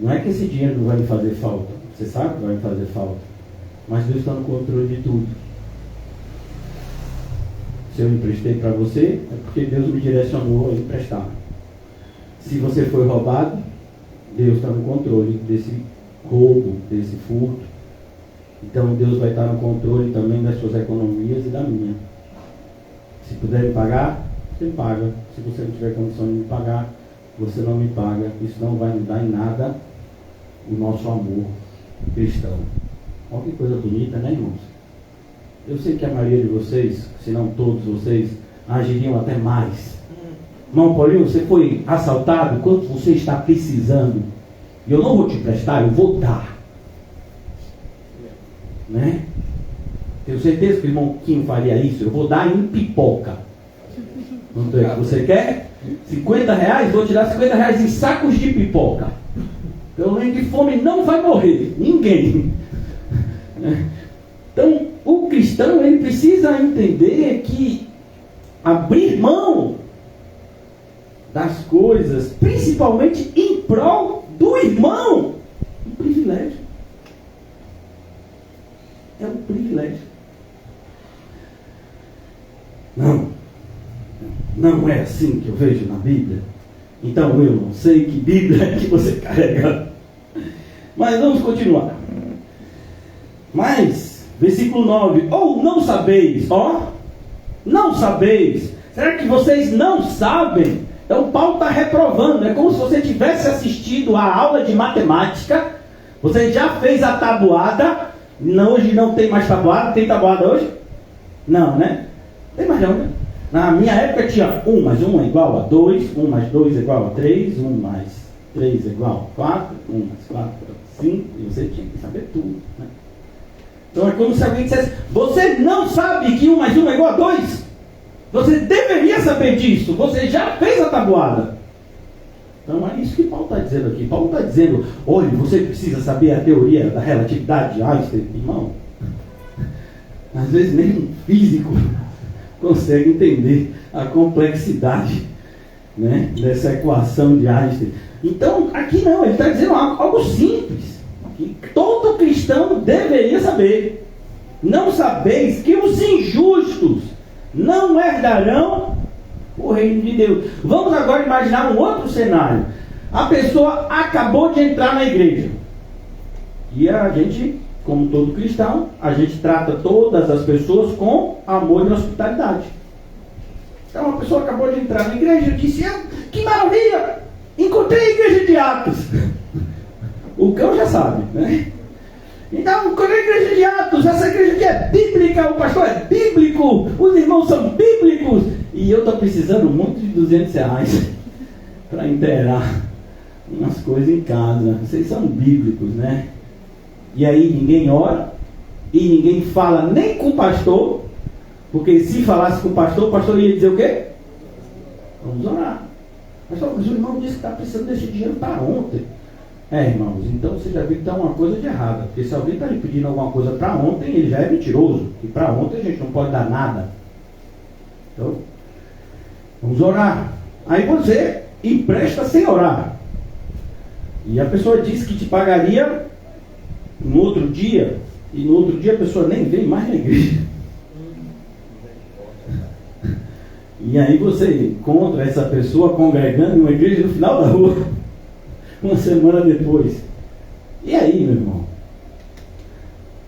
Speaker 1: Não é que esse dinheiro não vai me fazer falta. Você sabe que vai me fazer falta. Mas Deus está no controle de tudo. Se eu emprestei para você, é porque Deus me direcionou a emprestar. Se você foi roubado, Deus está no controle desse roubo, desse furto. Então Deus vai estar no controle também das suas economias e da minha. Se puder me pagar, você me paga. Se você não tiver condição de me pagar, você não me paga. Isso não vai mudar em nada o nosso amor cristão. Olha que coisa bonita, né, irmãos? Eu sei que a maioria de vocês, se não todos vocês, agiriam até mais. Irmão Paulinho, você foi assaltado, quanto você está precisando? E eu não vou te emprestar, eu vou dar. Né? Tenho certeza que o irmão Kim faria isso. Eu vou dar em pipoca. Quanto é que você quer? R$50? Vou te dar R$50 em sacos de pipoca. Pelo menos de fome não vai morrer ninguém. Então o cristão, ele precisa entender que abrir mão das coisas, principalmente em prol do irmão, é um privilégio. É um privilégio. Não é assim que eu vejo na Bíblia. Então eu não sei que Bíblia é que você carrega. Mas vamos continuar. Mas, versículo 9. Ou não sabeis, não sabeis. Será que vocês não sabem? Então Paulo está reprovando. É como se você tivesse assistido a aula de matemática. Você já fez a tabuada. Não, hoje não tem mais tabuada. Tem tabuada hoje? Não, né? Tem mais não, né? Na minha época tinha 1 mais 1 é igual a 2, 1 mais 2 é igual a 3, 1 mais 3 é igual a 4, 1 mais 4 é 5, e você tinha que saber tudo, né? Então é como se alguém dissesse, você não sabe que 1 mais 1 é igual a 2? Você deveria saber disso, você já fez a tabuada. Então é isso que Paulo está dizendo aqui. Paulo está dizendo, olha, você precisa saber a teoria da relatividade de Einstein. Irmão, às vezes nem um físico consegue entender a complexidade, né, dessa equação de Einstein. Então aqui não, ele está dizendo algo simples, que todo cristão deveria saber. Não sabeis que os injustos não herdarão o reino de Deus. Vamos agora imaginar um outro cenário. A pessoa acabou de entrar na igreja. E a gente, como todo cristão, a gente trata todas as pessoas com amor e hospitalidade. Então a pessoa acabou de entrar na igreja e disse, que maravilha, encontrei a igreja de Atos. O cão já sabe, né? Então, encontrei a igreja de Atos, essa igreja aqui é bíblica, o pastor é bíblico, os irmãos são bíblicos. E eu estou precisando muito de R$200 para inteirar umas coisas em casa. Vocês são bíblicos, né? E aí ninguém ora e ninguém fala nem com o pastor, porque se falasse com o pastor ia dizer o quê? Vamos orar. Pastor, mas o irmão disse que está precisando desse dinheiro para ontem. Irmãos, então você já viu que está uma coisa de errada. Porque se alguém está lhe pedindo alguma coisa para ontem, ele já é mentiroso. E para ontem a gente não pode dar nada. Então, vamos orar. Aí você empresta sem orar. E a pessoa diz que te pagaria no outro dia. E no outro dia a pessoa nem vem mais na igreja. E aí você encontra essa pessoa congregando em uma igreja no final da rua, uma semana depois. E aí, meu irmão?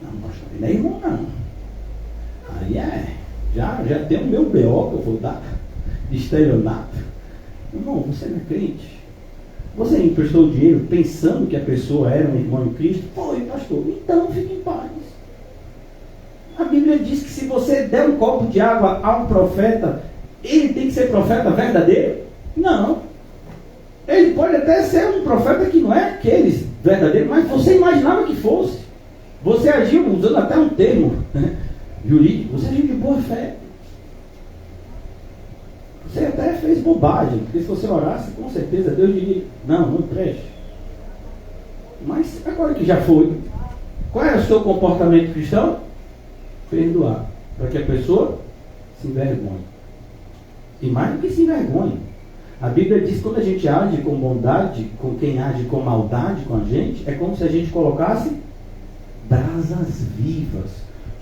Speaker 1: Não, pastor, ele não é irmão, não. Aí já tem o meu BO que eu vou dar de estelionato. Irmão, você não é crente? Você emprestou dinheiro pensando que a pessoa era um irmão em Cristo? Foi, pastor. Então fique em paz. A Bíblia diz que se você der um copo de água a um profeta, ele tem que ser profeta verdadeiro? Não. Ele pode até ser um profeta que não é aqueles verdadeiros, mas você imaginava que fosse. Você agiu, usando até um termo jurídico, você agiu de boa fé. Você até fez bobagem, porque se você orasse, com certeza Deus diria, não preste. Mas agora que já foi, qual é o seu comportamento cristão? Perdoar, para que a pessoa se envergonhe. E mais do que se envergonhe, a Bíblia diz que quando a gente age com bondade, com quem age com maldade com a gente, é como se a gente colocasse brasas vivas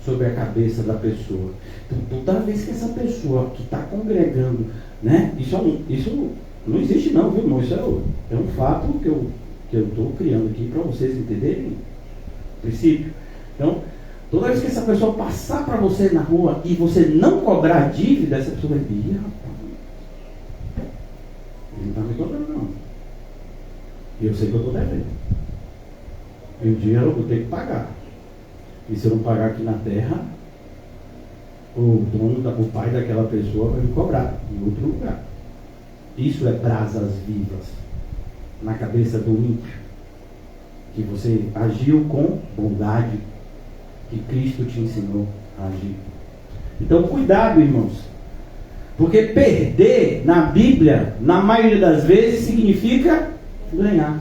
Speaker 1: sobre a cabeça da pessoa. Então, toda vez que essa pessoa que está congregando, né? Isso não existe não, viu, irmão? Isso é um fato que eu estou criando aqui para vocês entenderem o princípio. Então, toda vez que essa pessoa passar para você na rua e você não cobrar a dívida, essa pessoa vai dizer, rapaz, ele não está me cobrando não. E eu sei que eu estou devendo. E um dia eu vou ter que pagar. E se eu não pagar aqui na terra, o pai daquela pessoa vai me cobrar em outro lugar. Isso é brasas vivas na cabeça do ímpio, que você agiu com bondade, que Cristo te ensinou a agir. Então cuidado, irmãos, porque perder na Bíblia, na maioria das vezes, significa ganhar.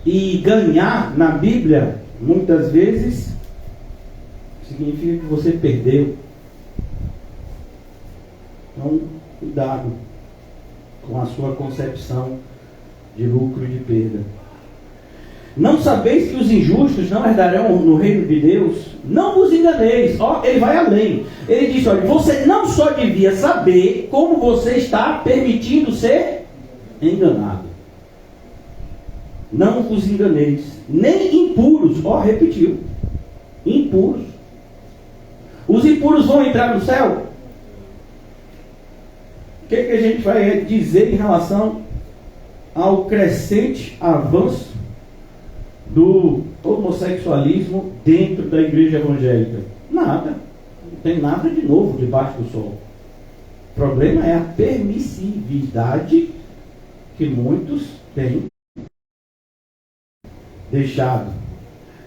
Speaker 1: E ganhar na Bíblia, muitas vezes, significa que você perdeu. Então, cuidado com a sua concepção de lucro e de perda. Não sabeis que os injustos não herdarão no reino de Deus? Não vos enganeis. Ele vai além. Ele diz, olha, você não só devia saber como você está permitindo ser enganado. Não vos enganeis. Nem impuros. Repetiu. Impuros. Os impuros vão entrar no céu? O que a gente vai dizer em relação ao crescente avanço do homossexualismo dentro da igreja evangélica? Nada. Não tem nada de novo debaixo do sol. O problema é a permissividade que muitos têm deixado.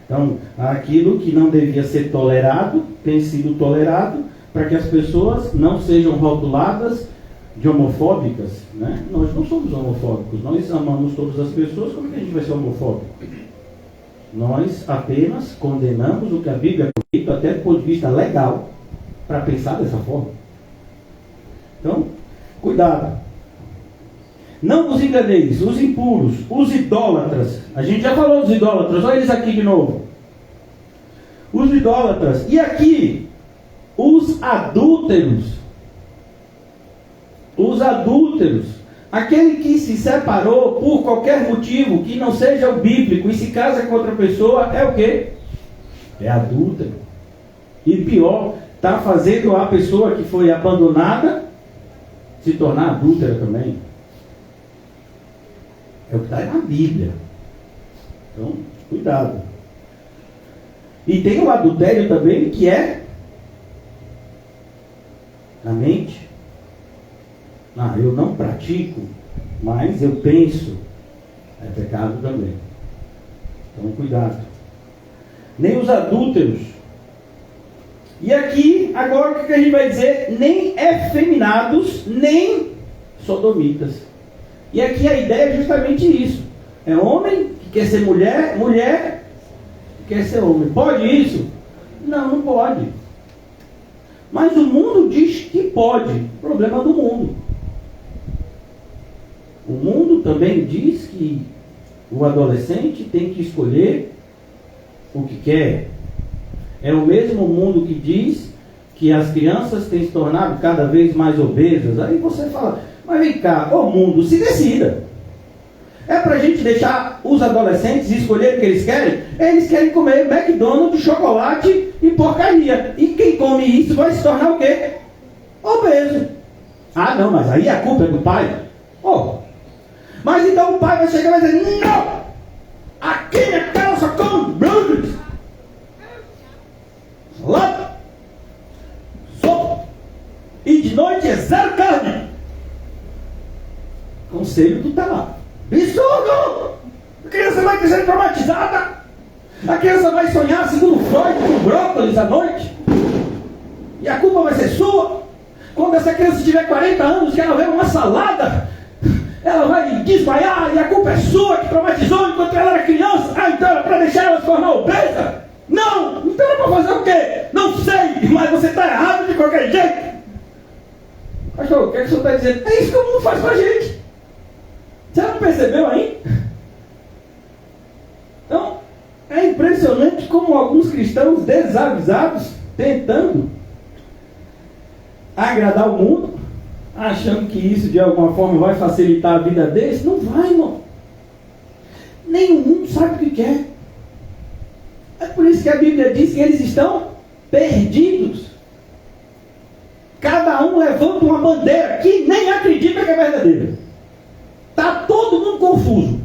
Speaker 1: Então, aquilo que não devia ser tolerado, tem sido tolerado, para que as pessoas não sejam rotuladas de homofóbicas, né? Nós não somos homofóbicos, nós amamos todas as pessoas. Como é que a gente vai ser homofóbico? Nós apenas condenamos o que a Bíblia é até do ponto de vista legal, para pensar dessa forma. Então, cuidado. Não vos enganeis, os impuros, os idólatras. A gente já falou dos idólatras, olha eles aqui de novo. Os idólatras. E aqui, os adúlteros. Os adúlteros. Aquele que se separou por qualquer motivo que não seja o bíblico e se casa com outra pessoa, é o quê? É adúltero. E pior, está fazendo a pessoa que foi abandonada se tornar adúltera também. É o que está na Bíblia. Então, cuidado. E tem o adultério também, que é na mente. Eu não pratico, mas eu penso. É pecado também. Então, cuidado. Nem os adúlteros. E aqui, agora, o que a gente vai dizer? Nem efeminados, nem sodomitas. E aqui a ideia é justamente isso. É homem que quer ser mulher, mulher que quer ser homem. Pode isso? Não pode. Mas o mundo diz que pode. Problema do mundo. O mundo também diz que o adolescente tem que escolher o que quer. É o mesmo mundo que diz que as crianças têm se tornado cada vez mais obesas. Aí você fala, mas vem cá, o mundo se decida. É pra gente deixar os adolescentes escolherem o que eles querem? Eles querem comer McDonald's, chocolate e porcaria. E quem come isso vai se tornar o quê? Obeso. Não, mas aí a culpa é do pai. Mas então o pai vai chegar e vai dizer, não! Aqui minha casa só come burgers, salada, sopa, e de noite é zero carne. Conselho tutelar. Absurdo! A criança vai crescer traumatizada. A criança vai sonhar, segundo Freud, com brócolis à noite. E a culpa vai ser sua. Quando essa criança tiver 40 anos, que ela vê uma salada, ela vai desmaiar e a culpa é sua, que traumatizou enquanto ela era criança. Ah, então era para deixar ela se tornar obesa? Não! Então era para fazer o quê? Não sei, mas você está errado de qualquer jeito. Pastor, o que é que o senhor está dizendo? É isso que o mundo faz com a gente. Você não percebeu ainda? Então, é impressionante como alguns cristãos desavisados, tentando agradar o mundo, achando que isso de alguma forma vai facilitar a vida deles. Não vai, irmão. Nem o mundo sabe o que quer. É por isso que a Bíblia diz que eles estão perdidos. Cada um levanta uma bandeira que nem acredita que é verdadeira. Está todo mundo confuso.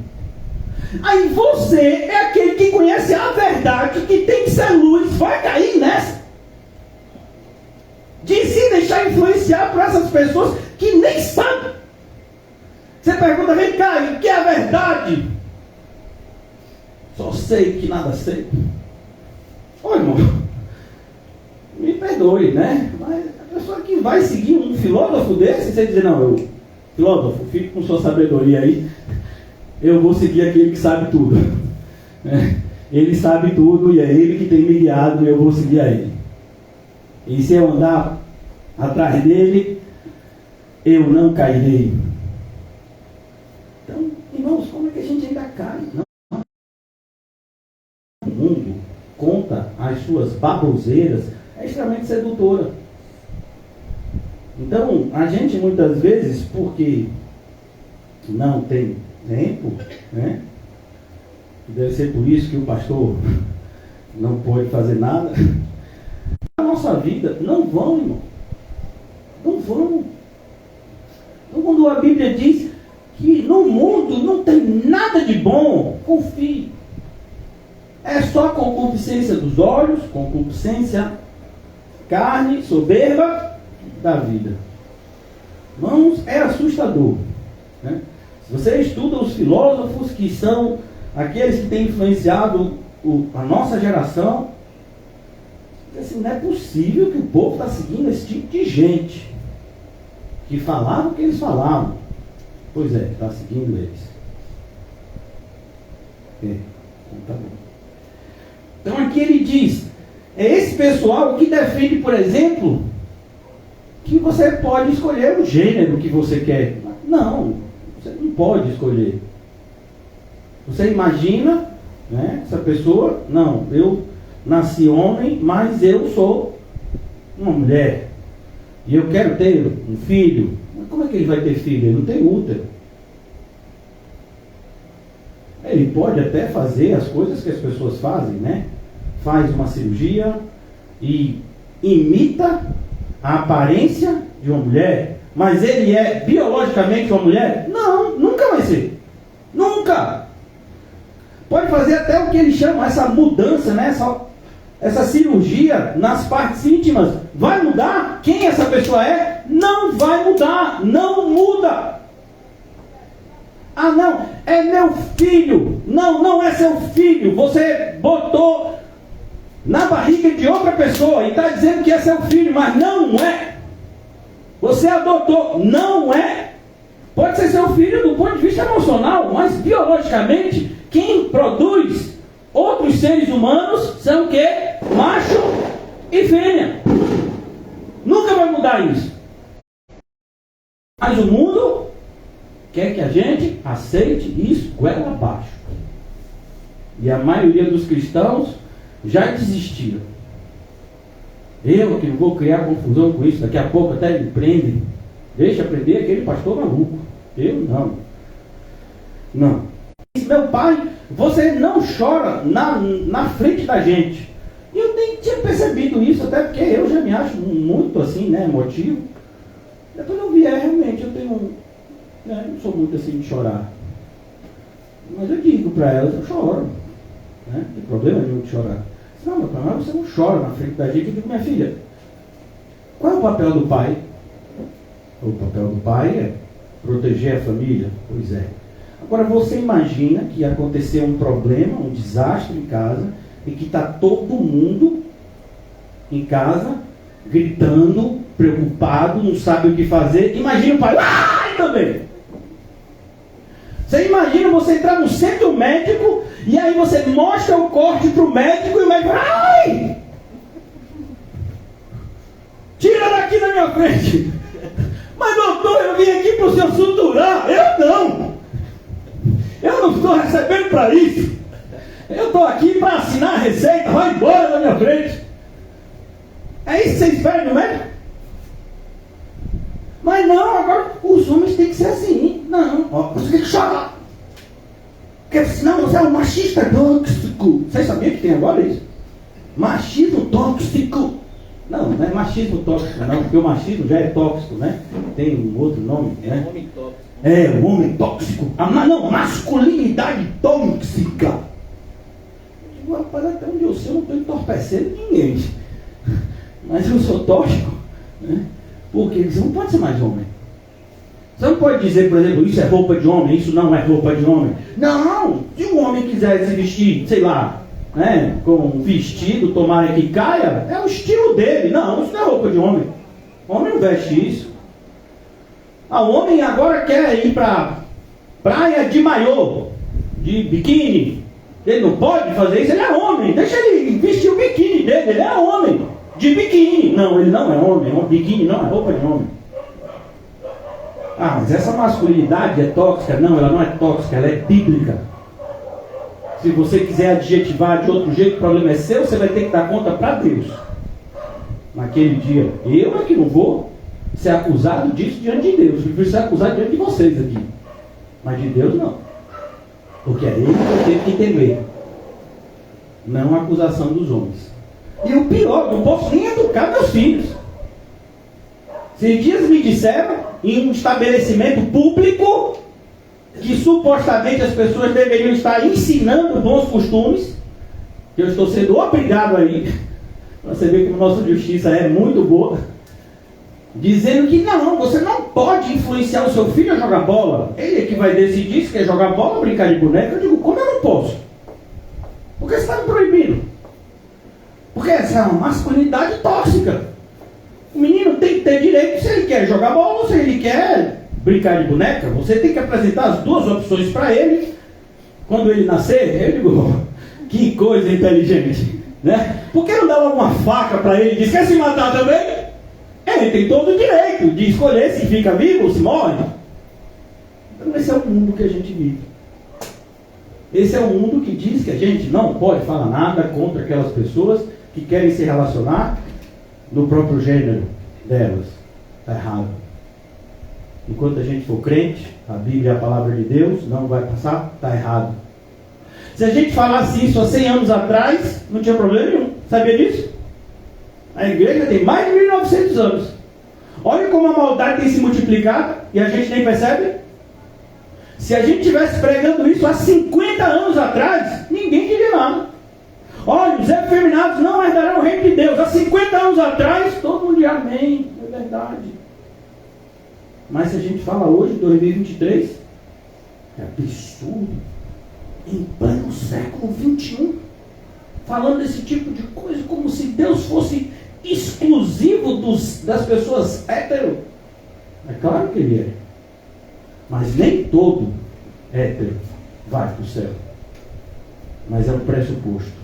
Speaker 1: Aí você é aquele que conhece a verdade, que tem que ser luz, vai cair nessa. De se deixar influenciar por essas pessoas que nem sabem. Você pergunta, vem cá, o que é a verdade? Só sei que nada sei. Ô irmão, me perdoe, né? Mas a pessoa que vai seguir um filósofo desse, você dizer, não, filósofo, fique com sua sabedoria aí, eu vou seguir aquele que sabe tudo. Ele sabe tudo e é ele que tem me guiado e eu vou seguir a ele. E se eu andar atrás dele, eu não cairei. Então, irmãos, como é que a gente ainda cai? Não. O mundo conta as suas baboseiras, é extremamente sedutora. Então, a gente muitas vezes, porque não tem tempo, né? Deve ser por isso que o pastor não pode fazer nada. Na nossa vida, não vão, irmão. Não vão. Então, quando a Bíblia diz que no mundo não tem nada de bom, confie. É só concupiscência dos olhos, concupiscência, carne, soberba da vida. Irmãos, é assustador, né? Se você estuda os filósofos que são aqueles que têm influenciado a nossa geração, assim, não é possível que o povo está seguindo esse tipo de gente que falava o que eles falavam. Pois é, está seguindo eles. Então tá bom. Então aqui ele diz, é esse pessoal que defende, por exemplo, que você pode escolher o gênero que você quer. Não, você não pode escolher. Você imagina, né, essa pessoa, não, eu nasci homem, mas eu sou uma mulher. E eu quero ter um filho. Mas como é que ele vai ter filho? Ele não tem útero. Ele pode até fazer as coisas que as pessoas fazem, né? Faz uma cirurgia e imita a aparência de uma mulher. Mas ele é biologicamente uma mulher? Não, nunca vai ser. Nunca. Pode fazer até o que eles chamam, essa mudança, né? Essa cirurgia nas partes íntimas. Vai mudar quem essa pessoa é? Não vai mudar. Não muda. Ah, não, é meu filho. Não, não é seu filho. Você botou na barriga de outra pessoa e está dizendo que é seu filho, mas não é. Você adotou, não é. Pode ser seu filho do ponto de vista emocional, mas biologicamente, quem produz outros seres humanos são o quê? Macho e fêmea. Nunca vai mudar isso. Mas o mundo quer que a gente aceite isso goela abaixo. E a maioria dos cristãos já desistiram. Eu que não vou criar confusão com isso, daqui a pouco até me prendem. Deixa aprender aquele pastor maluco. Eu não. Não. Meu pai, você não chora na frente da gente. E eu nem tinha percebido isso, até porque eu já me acho muito assim, né, emotivo. Depois eu vi, realmente, eu tenho... não sou muito assim de chorar. Mas eu digo para elas, eu choro. Né? Não tem problema nenhum de chorar. Não, meu pai, mas você não chora na frente da gente. Eu digo, minha filha, qual é o papel do pai? O papel do pai é proteger a família. Pois é. Agora você imagina que aconteceu um problema, um desastre em casa, e que está todo mundo em casa gritando, preocupado, não sabe o que fazer. Imagina o pai, ai, também. Você imagina você entrar no centro médico e aí você mostra o corte para o médico e o médico, ai! Tira daqui da minha frente! Mas doutor, eu vim aqui para o senhor suturar. Eu não! Eu não estou recebendo para isso. Eu estou aqui para assinar a receita. Vai embora da minha frente. É isso que você espera do médico? Mas não, agora os homens têm que ser assim. Não, você tem que chorar. Porque senão você é um machista tóxico. Vocês sabiam que tem agora isso? Machismo tóxico. Não é machismo tóxico não, porque o machismo já é tóxico, né? Tem um outro nome, né?
Speaker 2: Homem tóxico.
Speaker 1: É, o homem tóxico. Masculinidade tóxica. Eu digo, rapaz, até onde eu sei, eu não estou entorpecendo ninguém. Mas eu sou tóxico, né? Porque você não pode ser mais homem. Você não pode dizer, por exemplo, isso é roupa de homem, isso não é roupa de homem. Não! Se um homem quiser se vestir, sei lá, né, com um vestido, tomara que caia, é o estilo dele. Não, isso não é roupa de homem. O homem não veste isso. O homem agora quer ir para praia de maiô, de biquíni. Ele não pode fazer isso, ele é homem. Deixa ele vestir o biquíni dele, ele é homem. De biquíni. Não, ele não é homem. Biquíni não é roupa de homem. Ah, mas essa masculinidade é tóxica? Não, ela não é tóxica, ela é bíblica. Se você quiser adjetivar de outro jeito, o problema é seu, você vai ter que dar conta para Deus. Naquele dia, eu é que não vou ser acusado disso diante de Deus. Eu prefiro ser acusado diante de vocês aqui. Mas de Deus não. Porque é Ele que eu tenho que temer. Não a acusação dos homens. E o pior, não posso nem educar meus filhos. Esses dias me disseram, em um estabelecimento público, que supostamente as pessoas deveriam estar ensinando bons costumes, que eu estou sendo obrigado a ir, para você ver como a nossa justiça é muito boa, dizendo que não, você não pode influenciar o seu filho a jogar bola. Ele é que vai decidir se quer jogar bola ou brincar de boneca. Eu digo, como eu não posso? Porque você está me proibindo. Porque essa é uma masculinidade tóxica. O menino tem que ter direito se ele quer jogar bola ou se ele quer brincar de boneca. Você tem que apresentar as duas opções para ele. Quando ele nascer, eu digo, que coisa inteligente, né? Por que não dá uma faca para ele e diz, quer se matar também? Ele tem todo o direito de escolher se fica vivo ou se morre. Então esse é o mundo que a gente vive. Esse é o mundo que diz que a gente não pode falar nada contra aquelas pessoas que querem se relacionar no próprio gênero delas. Está errado. Enquanto a gente for crente, a Bíblia é a palavra de Deus, não vai passar, está errado. Se a gente falasse isso há 100 anos atrás, não tinha problema nenhum. Sabia disso? A igreja tem mais de 1900 anos. Olha como a maldade tem se multiplicado e a gente nem percebe. Se a gente estivesse pregando isso há 50 anos atrás, ninguém diria nada. Olha, os efeminados não herdarão o reino de Deus. Há 50 anos atrás, todo mundo diz amém, é verdade. Mas se a gente fala hoje, 2023, é absurdo. Em pleno século 21, falando desse tipo de coisa, como se Deus fosse exclusivo das pessoas hétero. É claro que Ele é. Mas nem todo hétero vai para o céu. Mas é um pressuposto.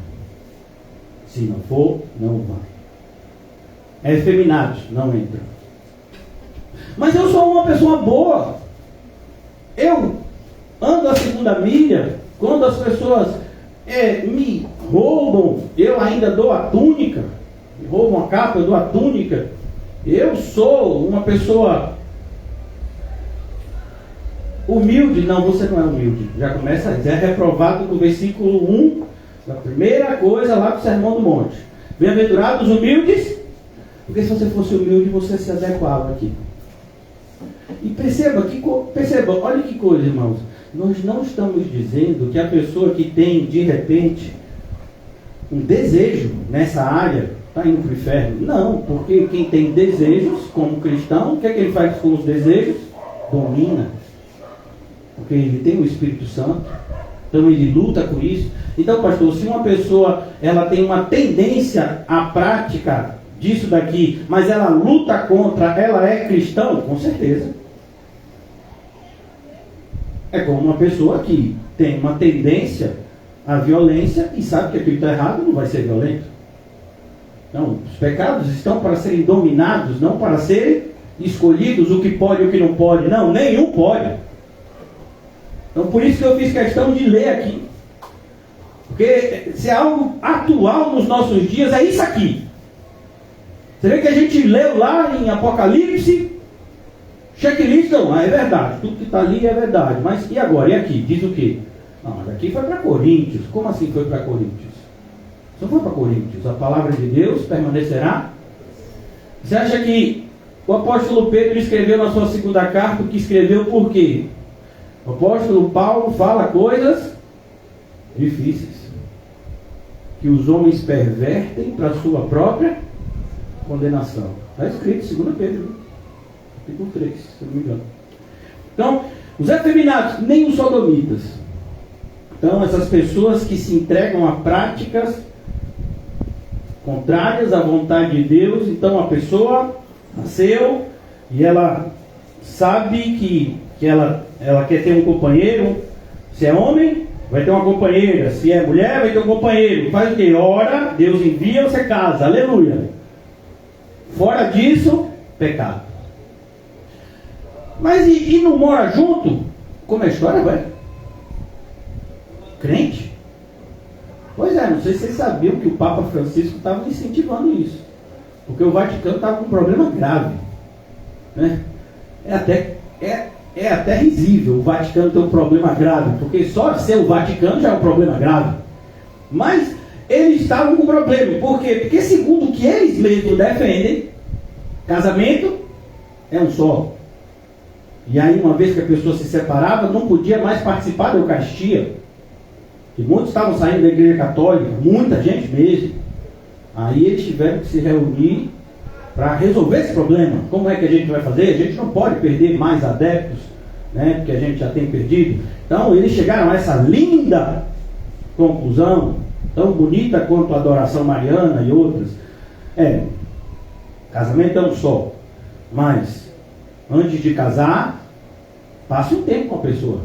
Speaker 1: Se não for, não vai. Efeminados não entram. Mas eu sou uma pessoa boa. Eu ando a segunda milha. Quando as pessoas me roubam, eu ainda dou a túnica. Me roubam a capa, eu dou a túnica. Eu sou uma pessoa humilde. Não, você não é humilde. Já começa, é reprovado no versículo 1, a primeira coisa lá do Sermão do Monte. Bem-aventurados os humildes, porque se você fosse humilde, você se adequava aqui. E perceba, olha que coisa, irmãos. Nós não estamos dizendo que a pessoa que tem, de repente, um desejo nessa área, está indo para o inferno. Não, porque quem tem desejos, como cristão, o que é que ele faz com os desejos? Domina. Porque ele tem o Espírito Santo. Então ele luta com isso. Então, pastor, se uma pessoa ela tem uma tendência à prática disso daqui, mas ela luta contra, ela é cristão? Com certeza. É como uma pessoa que tem uma tendência à violência e sabe que aquilo está errado, não vai ser violento. Então, os pecados estão para serem dominados, não para serem escolhidos, o que pode e o que não pode. Não, nenhum pode. Então, por isso que eu fiz questão de ler aqui. Porque se é algo atual nos nossos dias, é isso aqui. Você vê que a gente leu lá em Apocalipse, checklist, não, é verdade. Tudo que está ali é verdade. Mas e agora? E aqui? Diz o quê? Não, mas aqui foi para Coríntios. Como assim foi para Coríntios? Não foi para Coríntios. A palavra de Deus permanecerá. Você acha que o apóstolo Pedro escreveu na sua segunda carta o que escreveu por quê? O apóstolo Paulo fala coisas difíceis, que os homens pervertem para a sua própria condenação. Está escrito em 2 Pedro, capítulo 3, se não me engano. Então, os efeminados, nem os sodomitas. Então, essas pessoas que se entregam a práticas contrárias à vontade de Deus. Então, a pessoa nasceu e ela sabe que ela quer ter um companheiro. Se é homem, vai ter uma companheira. Se é mulher, vai ter um companheiro. Faz o quê? Ora, Deus envia, você casa. Aleluia. Fora disso, pecado. Mas e não mora junto? Como é a história, vai? Crente? Pois é, não sei se vocês sabiam que o Papa Francisco estava incentivando isso. Porque o Vaticano estava com um problema grave. Né? É até risível o Vaticano ter um problema grave, porque só de ser o Vaticano já é um problema grave. Mas eles estavam com problema. Por quê? Porque segundo o que eles mesmos defendem, casamento é um só. E aí, uma vez que a pessoa se separava, não podia mais participar da Eucaristia. E muitos estavam saindo da igreja católica, muita gente mesmo. Aí eles tiveram que se reunir para resolver esse problema. Como é que a gente vai fazer? A gente não pode perder mais adeptos, né? Porque a gente já tem perdido. Então eles chegaram a essa linda conclusão, tão bonita quanto a adoração mariana e outras. Casamento é um só. Mas antes de casar, passe um tempo com a pessoa,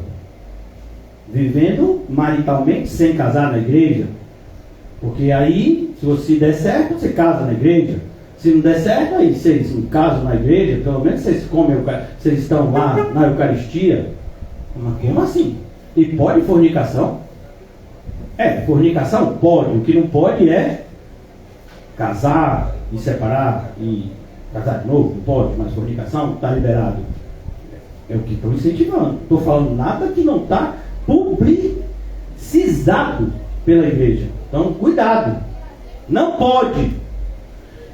Speaker 1: vivendo maritalmente sem casar na igreja. Porque aí, se você der certo, você casa na igreja. Se não der certo, aí vocês não casam na igreja, pelo menos vocês comem, vocês estão lá na Eucaristia. Mas como assim? E pode fornicação? Fornicação pode. O que não pode é casar e separar e casar de novo. Não pode, mas fornicação está liberado. É o que estão incentivando. Estou falando nada que não está publicizado pela igreja. Então, cuidado. Não pode.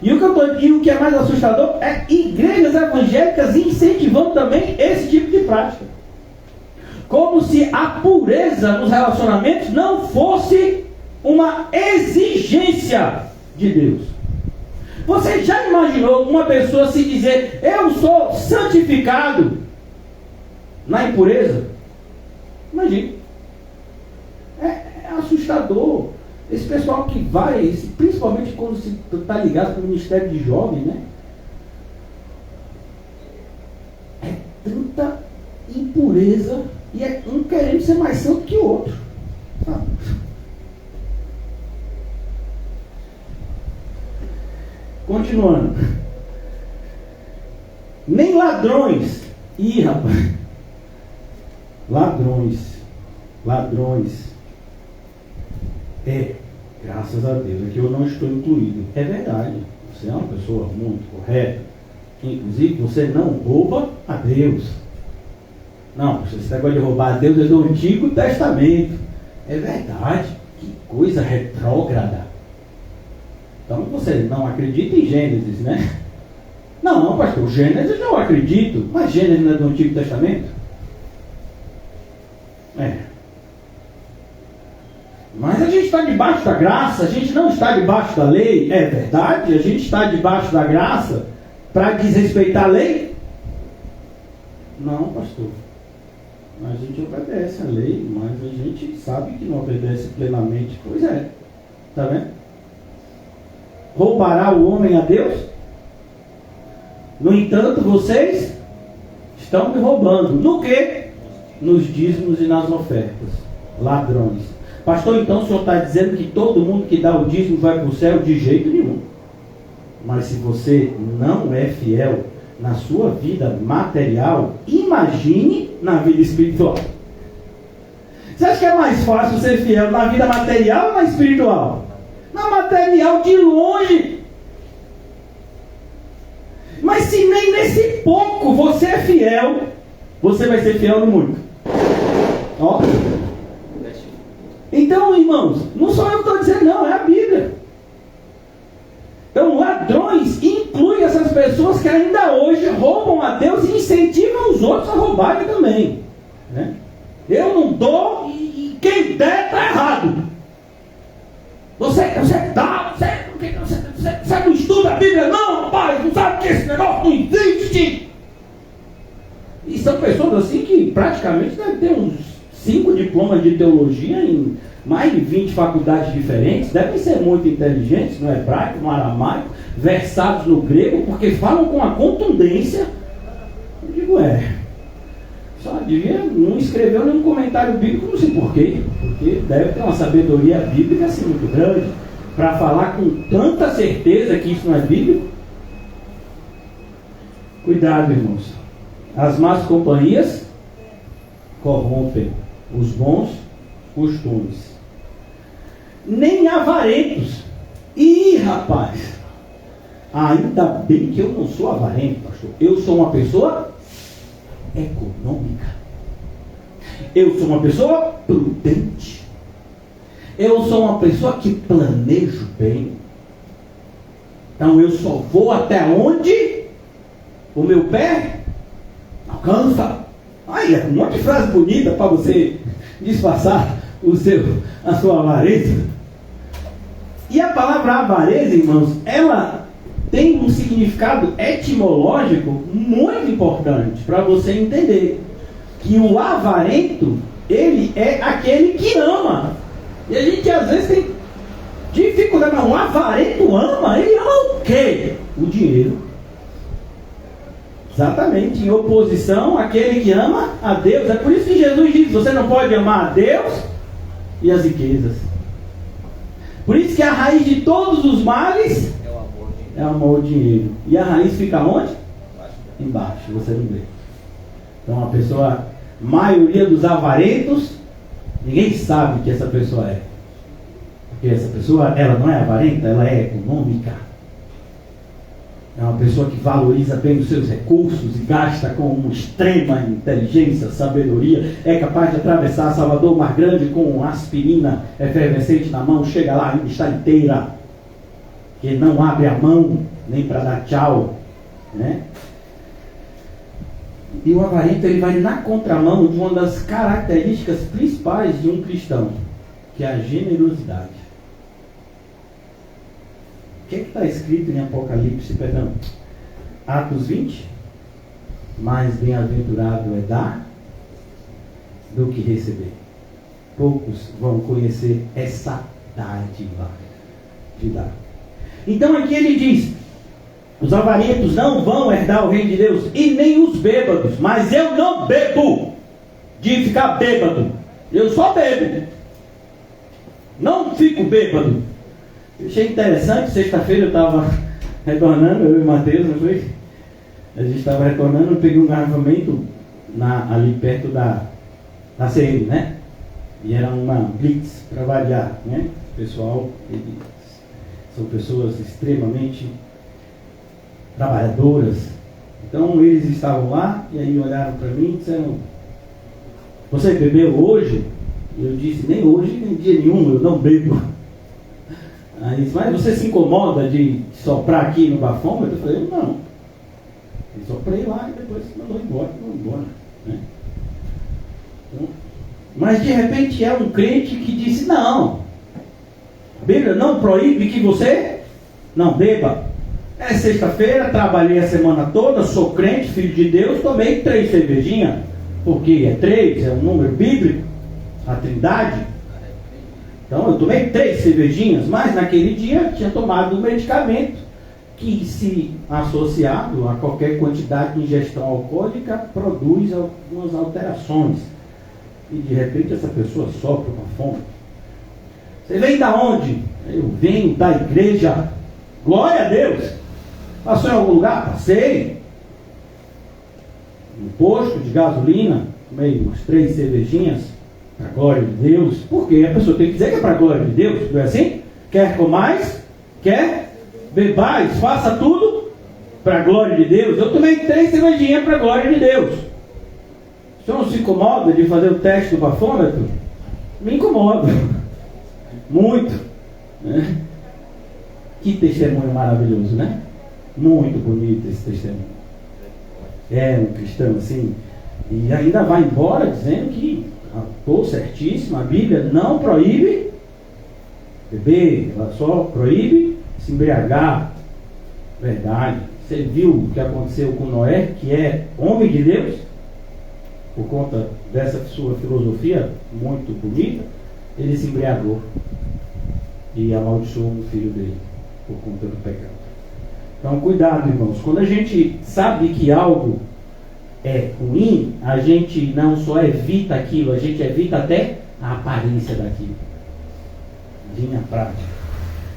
Speaker 1: E o que é mais assustador é igrejas evangélicas incentivando também esse tipo de prática. Como se a pureza nos relacionamentos não fosse uma exigência de Deus. Você já imaginou uma pessoa se dizer: eu sou santificado na impureza? Imagine. É assustador. Esse pessoal que vai, principalmente quando se está ligado com o ministério de jovem, né? É tanta impureza e é um querendo ser mais santo que o outro. Sabe? Continuando. Nem ladrões. Ih, rapaz. Ladrões. Graças a Deus, aqui eu não estou incluído. É verdade, você é uma pessoa muito correta. Inclusive, você não rouba a Deus. Não, esse negócio de roubar a Deus é do Antigo Testamento. É verdade, que coisa retrógrada. Então você não acredita em Gênesis, né? Não, pastor, Gênesis eu acredito, mas Gênesis não é do Antigo Testamento? Mas a gente está debaixo da graça, a gente não está debaixo da lei. É verdade? A gente está debaixo da graça para desrespeitar a lei? Não, pastor. A gente obedece a lei, mas a gente sabe que não obedece plenamente. Pois é. Está vendo? Roubará o homem a Deus? No entanto, vocês estão me roubando. No quê? Nos dízimos e nas ofertas. Ladrões. Pastor, então o senhor está dizendo que todo mundo que dá o dízimo vai para o céu? De jeito nenhum. Mas se você não é fiel na sua vida material, imagine na vida espiritual. Você acha que é mais fácil ser fiel na vida material ou na espiritual? Na material, de longe. Mas se nem nesse pouco você é fiel, você vai ser fiel no muito. Ó. Então, irmãos, não sou eu que estou dizendo, não, é a Bíblia. Então, ladrões inclui essas pessoas que ainda hoje roubam a Deus e incentivam os outros a roubarem também, né? Eu não dou e quem der está errado. Você dá, você não estuda a Bíblia, não, rapaz, não sabe que esse negócio não existe. E são pessoas assim que praticamente devem ter uns 5 diplomas de teologia em mais de 20 faculdades diferentes, devem ser muito inteligentes no hebraico, no aramaico, versados no grego, porque falam com a contundência. Eu digo, só devia, não escreveu nenhum comentário bíblico, não sei porquê, porque deve ter uma sabedoria bíblica assim muito grande, para falar com tanta certeza que isso não é bíblico. Cuidado, irmãos. As más companhias corrompem os bons costumes. Nem avarentos. Ih, rapaz, ainda bem que eu não sou avarento, pastor. Eu sou uma pessoa econômica. Eu sou uma pessoa prudente. Eu sou uma pessoa que planejo bem. Então eu só vou até onde o meu pé alcança. Aí é um monte de frase bonita para você disfarçar a sua avareza. E a palavra avareza, irmãos, ela tem um significado etimológico muito importante para você entender que o avarento, ele é aquele que ama. E a gente às vezes tem dificuldade, mas o avarento ama, ele ama o quê? O dinheiro. Exatamente, em oposição àquele que ama a Deus. É por isso que Jesus diz, você não pode amar a Deus e as riquezas. Por isso que a raiz de todos os males é o amor ao dinheiro. E a raiz fica onde? Embaixo, você não vê. Então a pessoa, maioria dos avarentos, ninguém sabe que essa pessoa é. Porque essa pessoa, ela não é avarenta, ela é econômica. É uma pessoa que valoriza bem os seus recursos e gasta com uma extrema inteligência, sabedoria. É capaz de atravessar Salvador Mar Grande com aspirina efervescente na mão. Chega lá, ainda está inteira. Que não abre a mão nem para dar tchau, né? E o avarento, ele vai na contramão de uma das características principais de um cristão, que é a generosidade. O que está escrito em Apocalipse, Atos 20? Mais bem-aventurado é dar do que receber. Poucos vão conhecer essa dádiva de dar. Então aqui ele diz, os avarentos não vão herdar o reino de Deus, e nem os bêbados, mas eu não bebo de ficar bêbado. Eu só bebo. Não fico bêbado. Eu achei interessante, sexta-feira eu estava retornando, eu e o Matheus, não foi? A gente estava retornando, eu peguei um garrafamento ali perto da CM, né? E era uma blitz para variar, né? O pessoal, eles são pessoas extremamente trabalhadoras. Então eles estavam lá e aí olharam para mim e disseram, você bebeu hoje? E eu disse, nem hoje, nem dia nenhum, eu não bebo. Aí disse, mas você se incomoda de soprar aqui no bafômetro? Eu falei, não. Eu soprei lá e depois mandou embora, né? Então, mas de repente é um crente que disse, não, Bíblia não proíbe que você não beba. É sexta-feira, trabalhei a semana toda, sou crente, filho de Deus, tomei 3 cervejinhas. Porque é 3, é um número bíblico, a Trindade. Então eu tomei 3 cervejinhas, mas naquele dia tinha tomado um medicamento que, se associado a qualquer quantidade de ingestão alcoólica, produz algumas alterações. E de repente essa pessoa sofre com fome. Você vem da onde? Eu venho da igreja. Glória a Deus. Passou em algum lugar? Passei. No posto de gasolina, tomei umas 3 cervejinhas, para a glória de Deus. Porque a pessoa tem que dizer que é para a glória de Deus, não é assim? Quer comais, quer bebais, faça tudo para a glória de Deus. Eu tomei 3 cervejinhas para a glória de Deus. O senhor não se incomoda de fazer o teste do bafômetro? Me incomoda. Muito. Né? Que testemunho maravilhoso, né? Muito bonito esse testemunho. É um cristão assim, e ainda vai embora dizendo que estou certíssimo, a Bíblia não proíbe beber, ela só proíbe se embriagar. Verdade. Você viu o que aconteceu com Noé, que é homem de Deus, por conta dessa sua filosofia muito bonita, ele se embriagou e amaldiçoou o filho dele por conta do pecado. Então, cuidado, irmãos. Quando a gente sabe que algo é ruim, a gente não só evita aquilo, a gente evita até a aparência daquilo. Linha prática.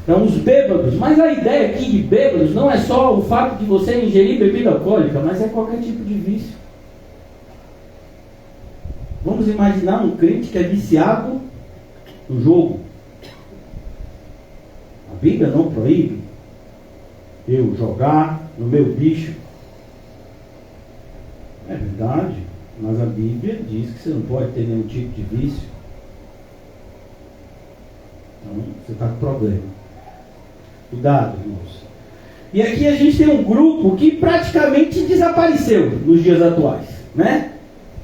Speaker 1: Então, os bêbados, mas a ideia aqui de bêbados não é só o fato de você ingerir bebida alcoólica, mas é qualquer tipo de vício. Vamos imaginar um crente que é viciado no jogo. A Bíblia não proíbe eu jogar no meu bicho. É verdade, mas a Bíblia diz que você não pode ter nenhum tipo de vício. Então você está com problema. Cuidado, irmãos. E aqui a gente tem um grupo que praticamente desapareceu nos dias atuais, né?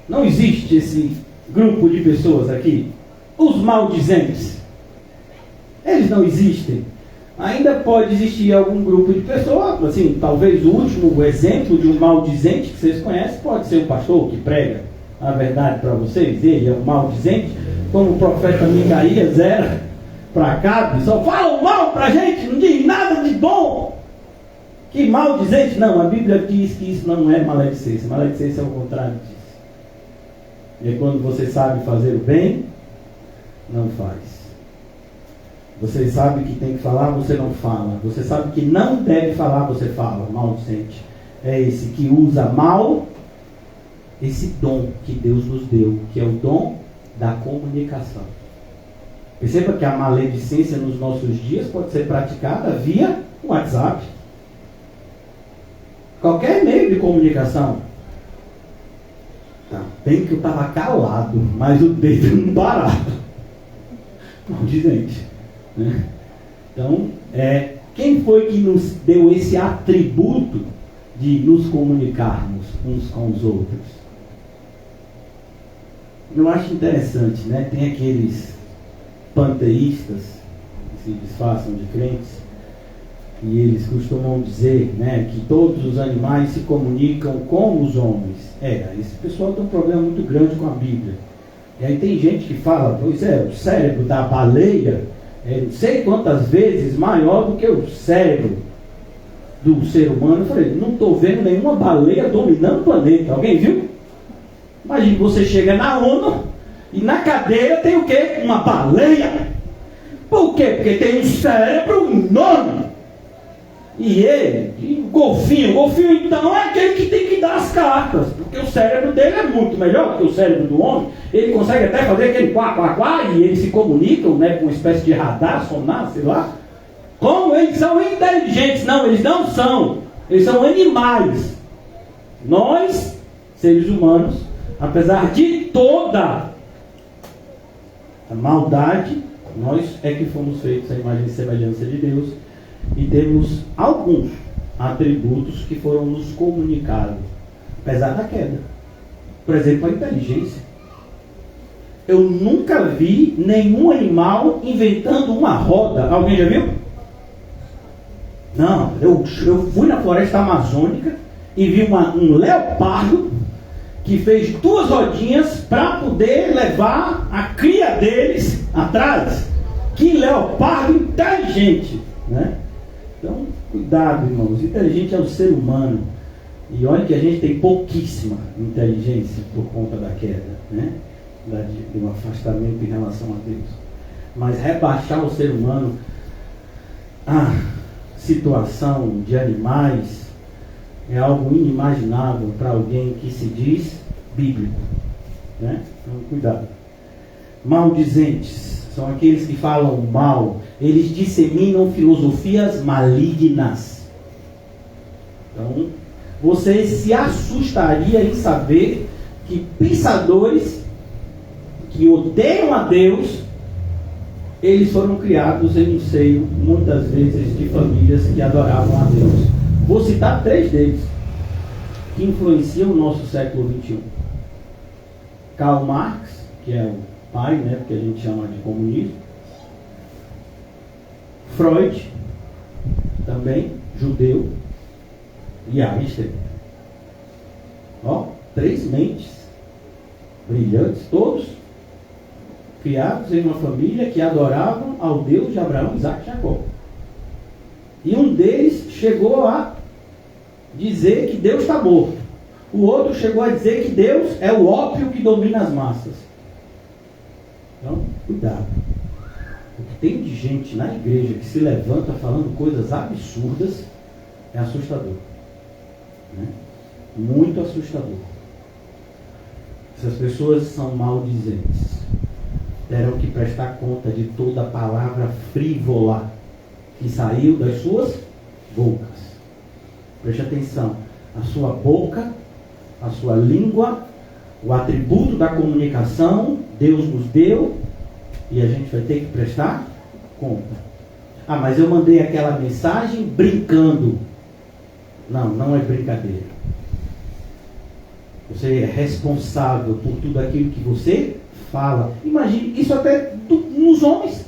Speaker 1: Não existe esse grupo de pessoas aqui. Os maldizentes. Eles não existem. Ainda pode existir algum grupo de pessoas, assim, talvez o último exemplo de um maldizente que vocês conhecem pode ser o pastor que prega a verdade para vocês. Ele é um maldizente, como o profeta Micaías era para Acabe, só fala o mal para a gente, não diz nada de bom. Que maldizente? Não, a Bíblia diz que isso não é maledicência. Maledicência é o contrário disso. E é quando você sabe fazer o bem, não faz. Você sabe que tem que falar, você não fala. Você sabe que não deve falar, você fala. Maldizente é esse que usa mal esse dom que Deus nos deu, que é o dom da comunicação. Perceba que a maledicência nos nossos dias pode ser praticada via WhatsApp. Qualquer meio de comunicação. Tá, bem que eu estava calado, mas o dedo não parava. Maldizente. Então, quem foi que nos deu esse atributo de nos comunicarmos uns com os outros? Eu acho interessante, né? Tem aqueles panteístas que se disfarçam de crentes e eles costumam dizer, né, que todos os animais se comunicam com os homens. Esse pessoal tem um problema muito grande com a Bíblia. E aí tem gente que fala, pois o cérebro da baleia não sei quantas vezes maior do que o cérebro do ser humano. Eu falei, não estou vendo nenhuma baleia dominando o planeta. Alguém viu? Imagina, você chega na ONU e na cadeira tem o quê? Uma baleia. Por quê? Porque tem um cérebro enorme. E o golfinho então é aquele que tem que dar as cartas, porque o cérebro dele é muito melhor que o cérebro do homem. Ele consegue até fazer aquele quá, quá, quá, e eles se comunicam, né, com uma espécie de radar, sonar, sei lá. Como eles são inteligentes? Não, eles não são. Eles são animais. Nós, seres humanos, apesar de toda a maldade, nós é que fomos feitos à imagem e semelhança de Deus. E temos alguns atributos que foram nos comunicados, apesar da queda. Por exemplo, a inteligência. Eu nunca vi nenhum animal inventando uma roda. Alguém já viu? Não, eu fui na floresta amazônica e vi um leopardo que fez 2 rodinhas para poder levar a cria deles atrás. Que leopardo inteligente, né? Então, cuidado, irmãos. Inteligente é o ser humano. E olha que a gente tem pouquíssima inteligência por conta da queda, né? De um afastamento em relação a Deus. Mas rebaixar o ser humano à situação de animais é algo inimaginável para alguém que se diz bíblico, né? Então, cuidado. Maldizentes são aqueles que falam mal. Eles disseminam filosofias malignas. Então, você se assustaria em saber que pensadores que odeiam a Deus, eles foram criados em um seio, muitas vezes, de famílias que adoravam a Deus. Vou citar 3 deles, que influenciam o nosso século XXI. Karl Marx, que é o pai, né, porque a gente chama de comunismo. Freud, também, judeu. E Einstein. 3 mentes brilhantes, todos criados em uma família que adoravam ao Deus de Abraão, Isaac e Jacó. E um deles chegou a dizer que Deus está morto. O outro chegou a dizer que Deus é o ópio que domina as massas. Então, cuidado. O que tem de gente na igreja que se levanta falando coisas absurdas é assustador. Né? Muito assustador. Essas pessoas são maldizentes. Terão que prestar conta de toda a palavra frívola que saiu das suas bocas. Preste atenção. A sua boca, a sua língua, o atributo da comunicação, Deus nos deu e a gente vai ter que prestar conta. Ah, mas eu mandei aquela mensagem brincando. Não, não é brincadeira. Você é responsável por tudo aquilo que você fala. Imagine, isso até nos homens.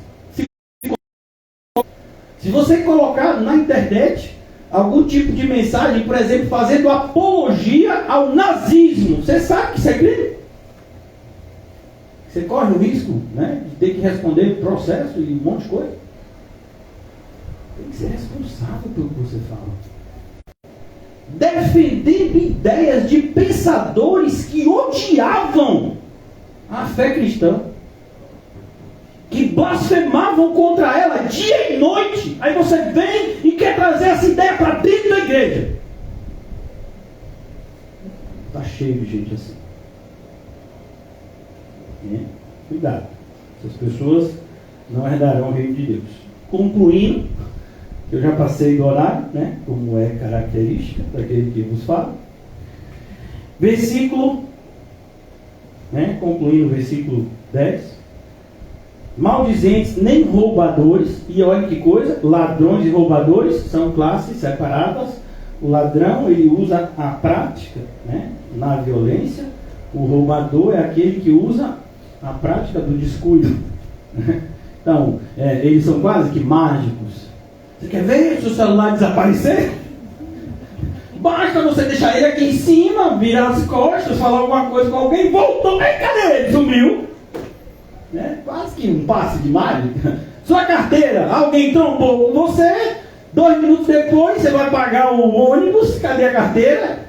Speaker 1: Se você colocar na internet algum tipo de mensagem, por exemplo, fazendo apologia ao nazismo, você sabe que isso é crime? Você corre o risco, né, de ter que responder processo e um monte de coisa. Tem que ser responsável pelo que você fala. Defendendo ideias de pensadores que odiavam a fé cristã, que blasfemavam contra ela dia e noite. Aí você vem e quer trazer essa ideia para dentro da igreja. Está cheio de gente assim. Cuidado. Essas pessoas não herdarão o reino de Deus. Concluindo, eu já passei do horário, né? Como é característica daquele que vos fala. Versículo, né? Concluindo o versículo 10. Maldizentes, nem roubadores. E olha que coisa, ladrões e roubadores são classes separadas. O ladrão, ele usa a prática, né, na violência. O roubador é aquele que usa a prática do descuido. Então, eles são quase que mágicos. Você quer ver seu celular desaparecer? Basta você deixar ele aqui em cima, virar as costas, falar alguma coisa com alguém, voltou, cadê ele? Sumiu. Quase que um passe de mágica. Sua carteira, alguém trombou com você, 2 minutos depois você vai pagar o ônibus, cadê a carteira?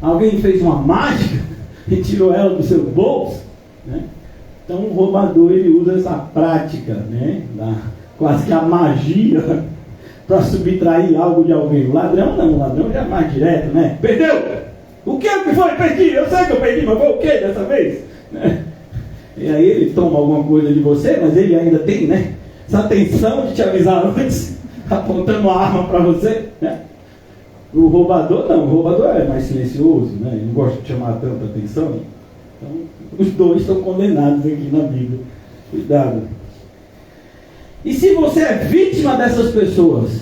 Speaker 1: Alguém fez uma mágica e tirou ela do seu bolso, né? Então o roubador, ele usa essa prática, né, quase que a magia para subtrair algo de alguém. O ladrão não, o ladrão já é mais direto, né? Perdeu? O que foi? Perdi, eu sei que eu perdi, mas foi o que dessa vez? E aí ele toma alguma coisa de você, mas ele ainda tem, né, essa atenção de te avisar antes, apontando a arma para você, né? O roubador não, o roubador é mais silencioso, né? Ele não gosta de chamar tanta atenção. Então, os dois estão condenados aqui na Bíblia. Cuidado. E se você é vítima dessas pessoas,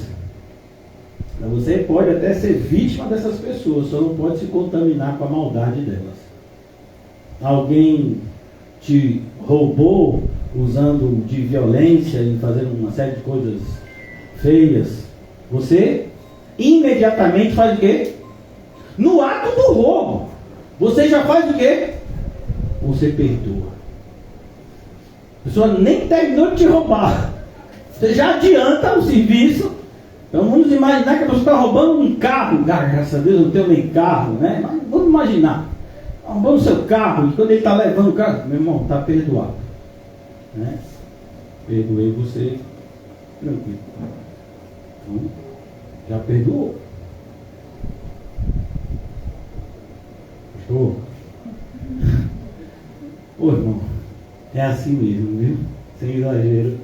Speaker 1: você pode até ser vítima dessas pessoas, só não pode se contaminar com a maldade delas. Alguém te roubou usando de violência e fazendo uma série de coisas feias, você imediatamente faz o quê? No ato do roubo, você já faz o quê? Você perdoa. A pessoa nem terminou de te roubar, você já adianta o serviço. Então vamos imaginar que a pessoa está roubando um carro. Graças a Deus eu não tenho nem carro, né? Mas vamos imaginar, roubando o seu carro, e quando ele está levando o carro, meu irmão, está perdoado, né? Perdoei você, tranquilo. Então, já perdoou. Gostou? Pô, irmão, é assim mesmo, viu? Sem exagero,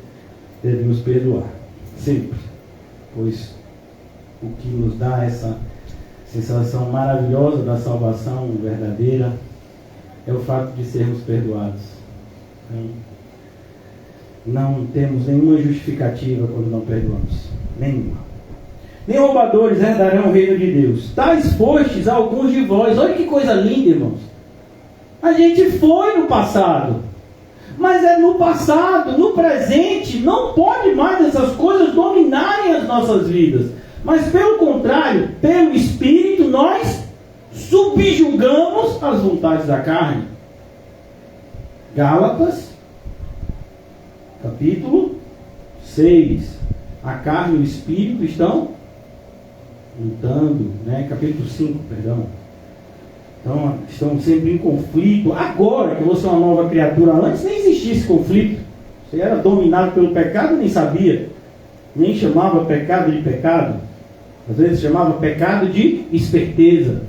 Speaker 1: devemos perdoar. Sempre. Pois o que nos dá essa sensação maravilhosa da salvação verdadeira é o fato de sermos perdoados. Então, não temos nenhuma justificativa quando não perdoamos. Nenhuma. Nem roubadores herdarão o reino de Deus. Tais fostes alguns de vós. Olha que coisa linda, irmãos. A gente foi no passado. Mas é no passado, no presente. Não pode mais essas coisas dominarem as nossas vidas. Mas pelo contrário, pelo Espírito, nós subjugamos as vontades da carne. Gálatas, capítulo 6. A carne e o Espírito estão lutando, né? Capítulo 5, perdão. Então, estão sempre em conflito. Agora que você é uma nova criatura, antes nem existia esse conflito. Você era dominado pelo pecado, nem sabia. Nem chamava pecado de pecado. Às vezes chamava pecado de esperteza.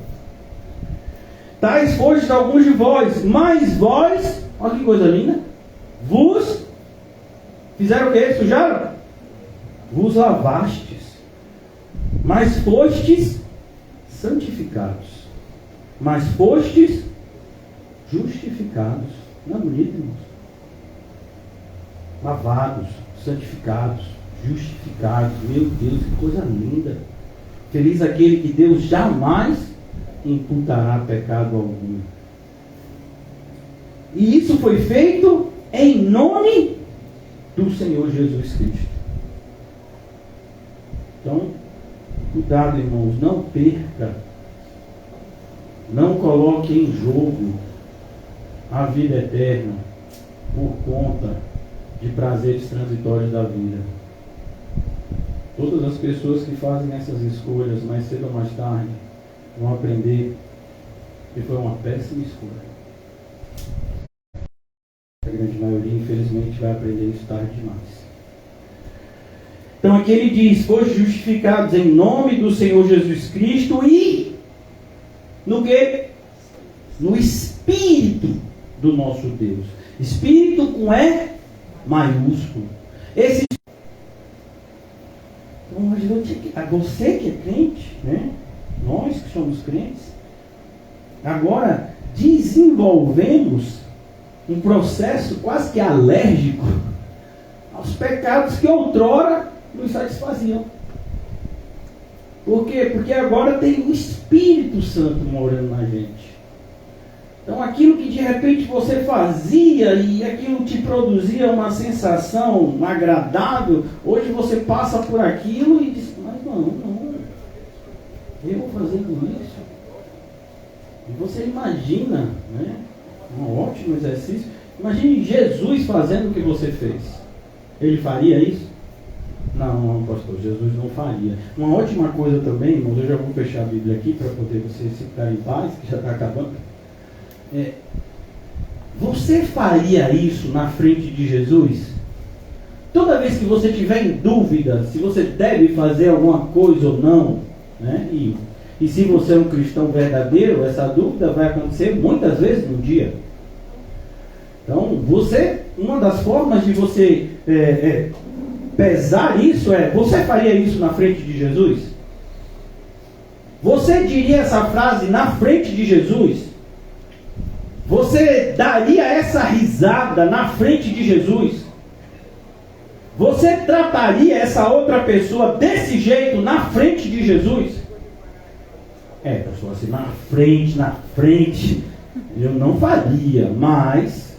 Speaker 1: Tais fostes alguns de vós, mas vós, olha que coisa linda, vos fizeram o quê? Sujaram? Vos lavastes, mas fostes santificados, mas fostes justificados. Não é bonito, irmãos? Lavados, santificados, justificados. Meu Deus, que coisa linda. Feliz aquele que Deus jamais imputará pecado algum. E isso foi feito em nome do Senhor Jesus Cristo. Então, cuidado, irmãos, não perca, não coloque em jogo a vida eterna por conta de prazeres transitórios da vida. Todas as pessoas que fazem essas escolhas, mais cedo ou mais tarde, vão aprender que foi uma péssima escolha. A grande maioria, infelizmente, vai aprender isso tarde demais. Então aqui ele diz: foste justificados em nome do Senhor Jesus Cristo e no que? No Espírito do nosso Deus. Espírito com E maiúsculo. Esse você que é crente, né? Nós que somos crentes, agora desenvolvemos um processo quase que alérgico aos pecados que outrora nos satisfaziam. Por quê? Porque agora tem o Espírito Santo morando na gente. Então aquilo que de repente você fazia e aquilo te produzia uma sensação agradável, hoje você passa por aquilo e diz: mas não, eu fazendo isso. E você imagina, né? Um ótimo exercício. Imagine Jesus fazendo o que você fez. Ele faria isso? Não, pastor, Jesus não faria. Uma ótima coisa também, irmãos, eu já vou fechar a Bíblia aqui para poder vocês ficarem em paz, que já está acabando. Você faria isso na frente de Jesus? Toda vez que você tiver em dúvida se você deve fazer alguma coisa ou não, né? E se você é um cristão verdadeiro, essa dúvida vai acontecer muitas vezes no dia. Então, uma das formas de você pesar isso você faria isso na frente de Jesus? Você diria essa frase na frente de Jesus? Você daria essa risada na frente de Jesus? Você trataria essa outra pessoa desse jeito na frente de Jesus? Pessoal, assim, na frente, eu não faria, mas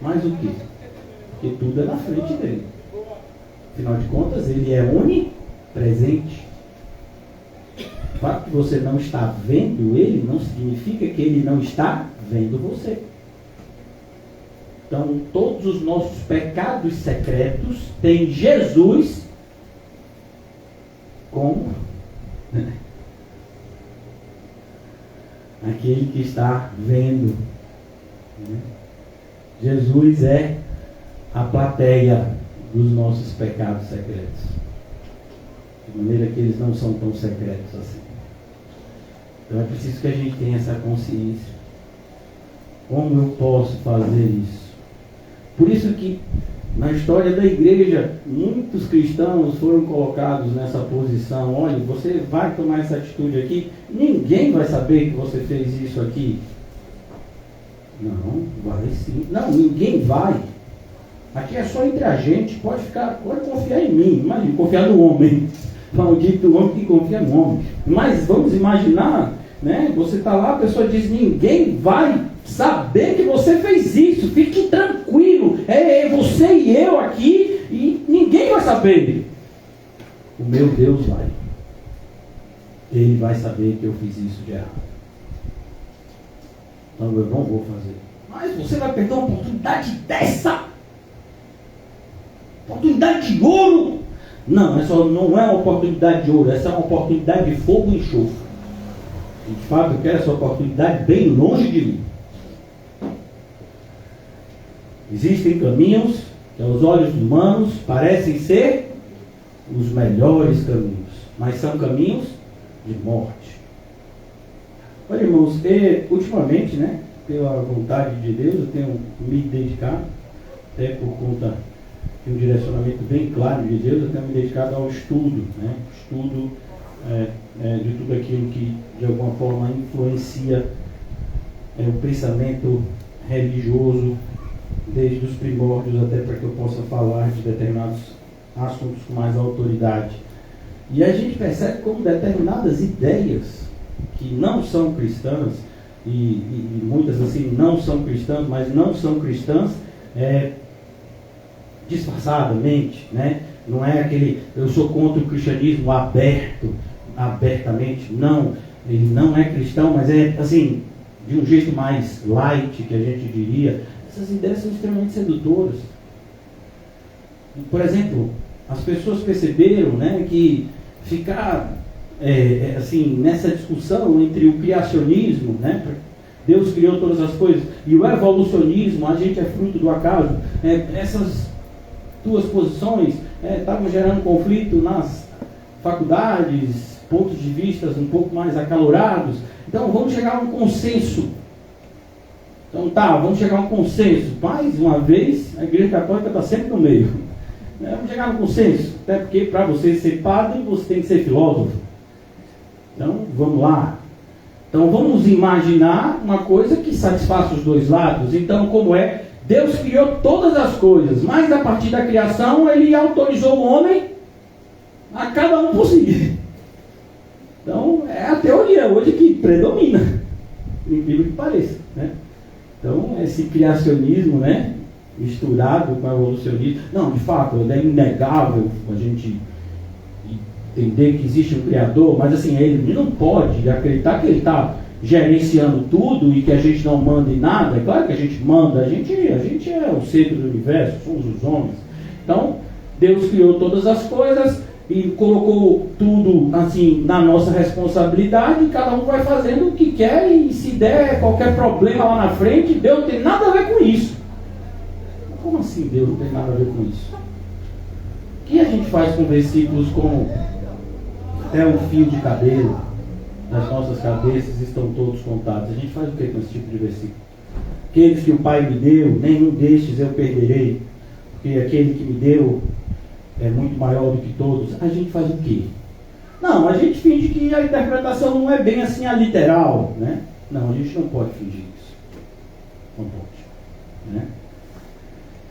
Speaker 1: Mas o quê? Porque tudo é na frente dele. Afinal de contas, ele é onipresente. O fato de você não estar vendo ele não significa que ele não está vendo você. Então, todos os nossos pecados secretos têm Jesus como aquele que está vendo. Jesus é a plateia dos nossos pecados secretos. De maneira que eles não são tão secretos assim. Então é preciso que a gente tenha essa consciência. Como eu posso fazer isso? Por isso que na história da igreja, muitos cristãos foram colocados nessa posição. Olha, você vai tomar essa atitude aqui, ninguém vai saber que você fez isso aqui. Não, vai sim. Não, ninguém vai. Aqui é só entre a gente, pode confiar em mim. Imagina, confiar no homem. Maldito o homem que confia no homem. Mas vamos imaginar, né? Você está lá, a pessoa diz, ninguém vai saber que você fez isso. Fique tranquilo. É você e eu aqui e ninguém vai saber. O meu Deus vai. Ele vai saber que eu fiz isso de errado. Então eu não vou fazer. Mas você vai perder uma oportunidade dessa. Oportunidade de ouro. Não, não é uma oportunidade de ouro. Essa é uma oportunidade de fogo e enxofre. E de fato eu quero essa oportunidade bem longe de mim. Existem caminhos que aos olhos humanos parecem ser os melhores caminhos. Mas são caminhos de morte. Olha, irmãos, ultimamente, né, pela vontade de Deus, eu tenho me dedicado, até por conta de um direcionamento bem claro de Deus, eu tenho me dedicado ao estudo, né, estudo de tudo aquilo que de alguma forma influencia o pensamento religioso, desde os primórdios até para que eu possa falar de determinados assuntos com mais autoridade. E a gente percebe como determinadas ideias que não são cristãs, e muitas assim não são cristãs, mas não são cristãs disfarçadamente, né? Não é aquele, eu sou contra o cristianismo abertamente, não, ele não é cristão, mas é assim, de um jeito mais light, que a gente diria. Essas ideias são extremamente sedutoras. Por exemplo, as pessoas perceberam, né, que ficar assim, nessa discussão entre o criacionismo, né, Deus criou todas as coisas, e o evolucionismo, a gente é fruto do acaso, essas duas posições estavam gerando conflito nas faculdades, pontos de vista um pouco mais acalorados. Então vamos chegar a um consenso. Então vamos chegar a um consenso. Mais uma vez, a Igreja Católica está sempre no meio. Vamos chegar a um consenso. Até porque para você ser padre, você tem que ser filósofo. Então, vamos lá. Então, vamos imaginar uma coisa que satisfaça os dois lados. Então, como é? Deus criou todas as coisas, mas a partir da criação, Ele autorizou o homem a cada um por si. Então, é a teoria hoje que predomina, por incrível que pareça, né? Então, esse criacionismo, né, misturado com o evolucionismo, não, de fato, é inegável a gente entender que existe um Criador, mas assim, ele não pode acreditar que ele está gerenciando tudo e que a gente não manda em nada. É claro que a gente manda, a gente é o centro do universo, somos os homens. Então, Deus criou todas as coisas e colocou tudo assim na nossa responsabilidade, e cada um vai fazendo o que quer, e se der qualquer problema lá na frente, Deus não tem nada a ver com isso. Como assim Deus não tem nada a ver com isso? O que a gente faz com versículos como até um fio de cabelo das nossas cabeças estão todos contados? A gente faz o que com esse tipo de versículo? Aqueles que o Pai me deu, nenhum destes eu perderei, porque aquele que me deu é muito maior do que todos. A gente faz o quê? Não, a gente finge que a interpretação não é bem assim a literal, né? Não, a gente não pode fingir isso. Não pode, né?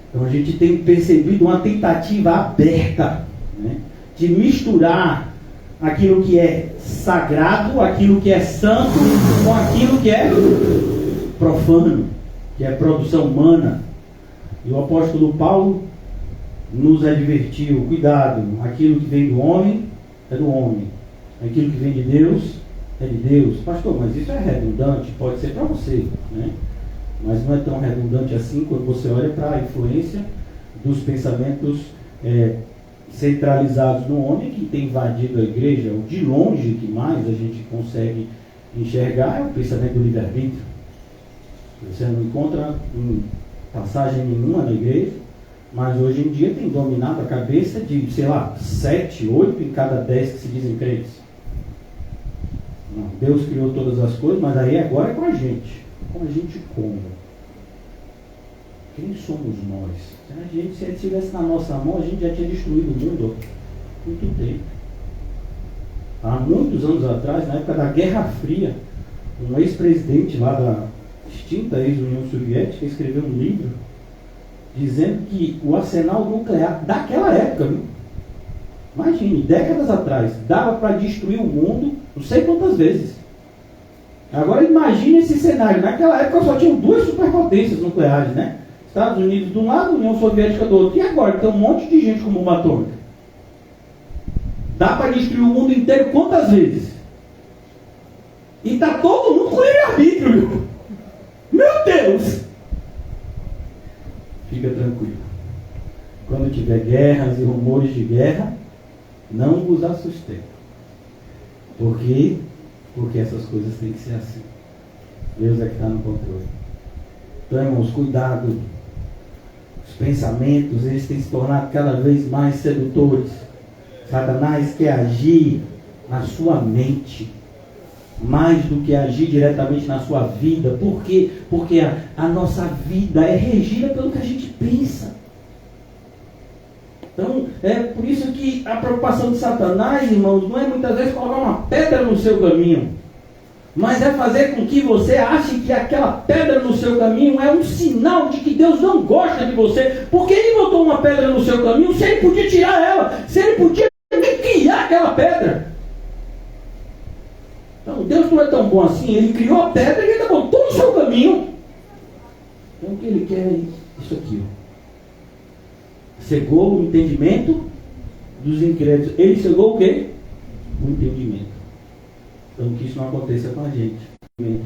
Speaker 1: Então a gente tem percebido uma tentativa aberta, né, de misturar aquilo que é sagrado, aquilo que é santo, com aquilo que é profano, que é produção humana. E o apóstolo Paulo nos advertiu: cuidado, aquilo que vem do homem é do homem, aquilo que vem de Deus é de Deus. Pastor, mas isso é redundante? Pode ser para você, né? Mas não é tão redundante assim quando você olha para a influência dos pensamentos centralizados no homem, que tem invadido a igreja. O de longe que mais a gente consegue enxergar é o pensamento do livre-arbítrio. Você não encontra passagem nenhuma na igreja, mas hoje em dia tem dominado a cabeça de, 7, 8 em cada 10 que se dizem crentes. Não, Deus criou todas as coisas, mas aí agora é com a gente. Com a gente como? Quem somos nós? Se ele estivesse na nossa mão, a gente já tinha destruído o mundo há muito tempo. Há muitos anos atrás, na época da Guerra Fria, um ex-presidente lá da extinta ex-União Soviética escreveu um livro dizendo que o arsenal nuclear daquela época, viu? Imagine, décadas atrás, dava para destruir o mundo não sei quantas vezes. Agora imagine esse cenário. Naquela época só tinham 2 superpotências nucleares, né? Estados Unidos de um lado, União Soviética do outro. E agora? Tem um monte de gente com bomba atômica. Dá para destruir o mundo inteiro quantas vezes? E está todo mundo com livre-arbítrio, viu? Meu Deus! Fica tranquilo. Quando tiver guerras e rumores de guerra, não vos assustei. Por quê? Porque essas coisas têm que ser assim. Deus é que está no controle. Então, irmãos, cuidado. Os pensamentos, eles têm se tornado cada vez mais sedutores. Satanás quer agir na sua mente, mais do que agir diretamente na sua vida. Por quê? Porque a nossa vida é regida pelo que a gente pensa. Então, é por isso que a preocupação de Satanás, irmãos, não é muitas vezes colocar uma pedra no seu caminho, mas é fazer com que você ache que aquela pedra no seu caminho é um sinal de que Deus não gosta de você. Porque ele botou uma pedra no seu caminho, se ele podia tirar ela, se ele podia criar aquela pedra. Então, Deus não é tão bom assim. Ele criou a pedra e ainda botou no seu caminho. Então, o que ele quer é isso aqui, ó. Cegou o entendimento dos incrédulos. Ele cegou o quê? O entendimento. Então, que isso não aconteça com a gente.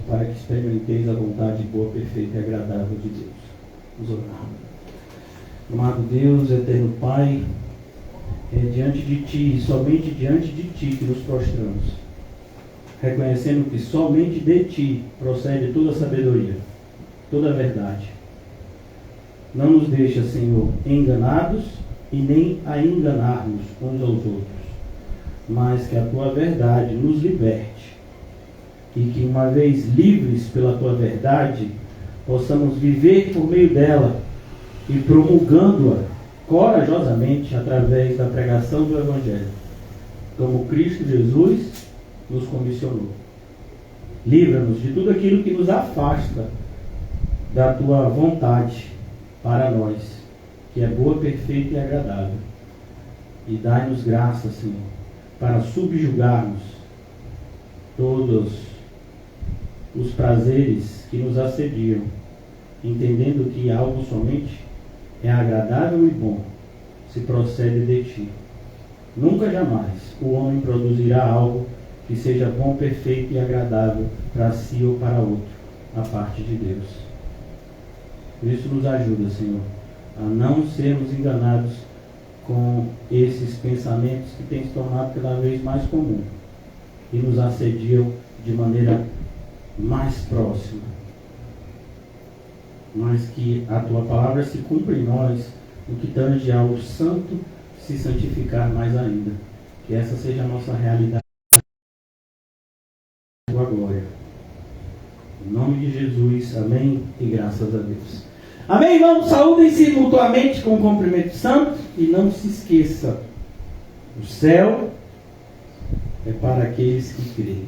Speaker 1: Para que experimenteis a vontade boa, perfeita e agradável de Deus. Vamos orar. Amado Deus, eterno Pai, é diante de Ti, somente diante de Ti que nos prostramos, reconhecendo que somente de Ti procede toda a sabedoria, toda a verdade. Não nos deixa, Senhor, enganados e nem a enganarmos uns aos outros, mas que a Tua verdade nos liberte e que, uma vez livres pela Tua verdade, possamos viver por meio dela e promulgando-a corajosamente através da pregação do Evangelho, como Cristo Jesus nos comissionou. Livra-nos de tudo aquilo que nos afasta da Tua vontade para nós, que é boa, perfeita e agradável. E dai-nos graça, Senhor, para subjugarmos todos os prazeres que nos assediam, entendendo que algo somente é agradável e bom se procede de Ti. Nunca jamais o homem produzirá algo que seja bom, perfeito e agradável para si ou para outro, a parte de Deus. Por isso nos ajuda, Senhor, a não sermos enganados com esses pensamentos que têm se tornado cada vez mais comum e nos assediam de maneira mais próxima. Mas que a Tua palavra se cumpra em nós, no que tange ao santo se santificar mais ainda. Que essa seja a nossa realidade. Tua glória. Em nome de Jesus, amém e graças a Deus. Amém, irmãos? Saúdem-se mutuamente com o cumprimento santo e não se esqueça, o céu é para aqueles que creem.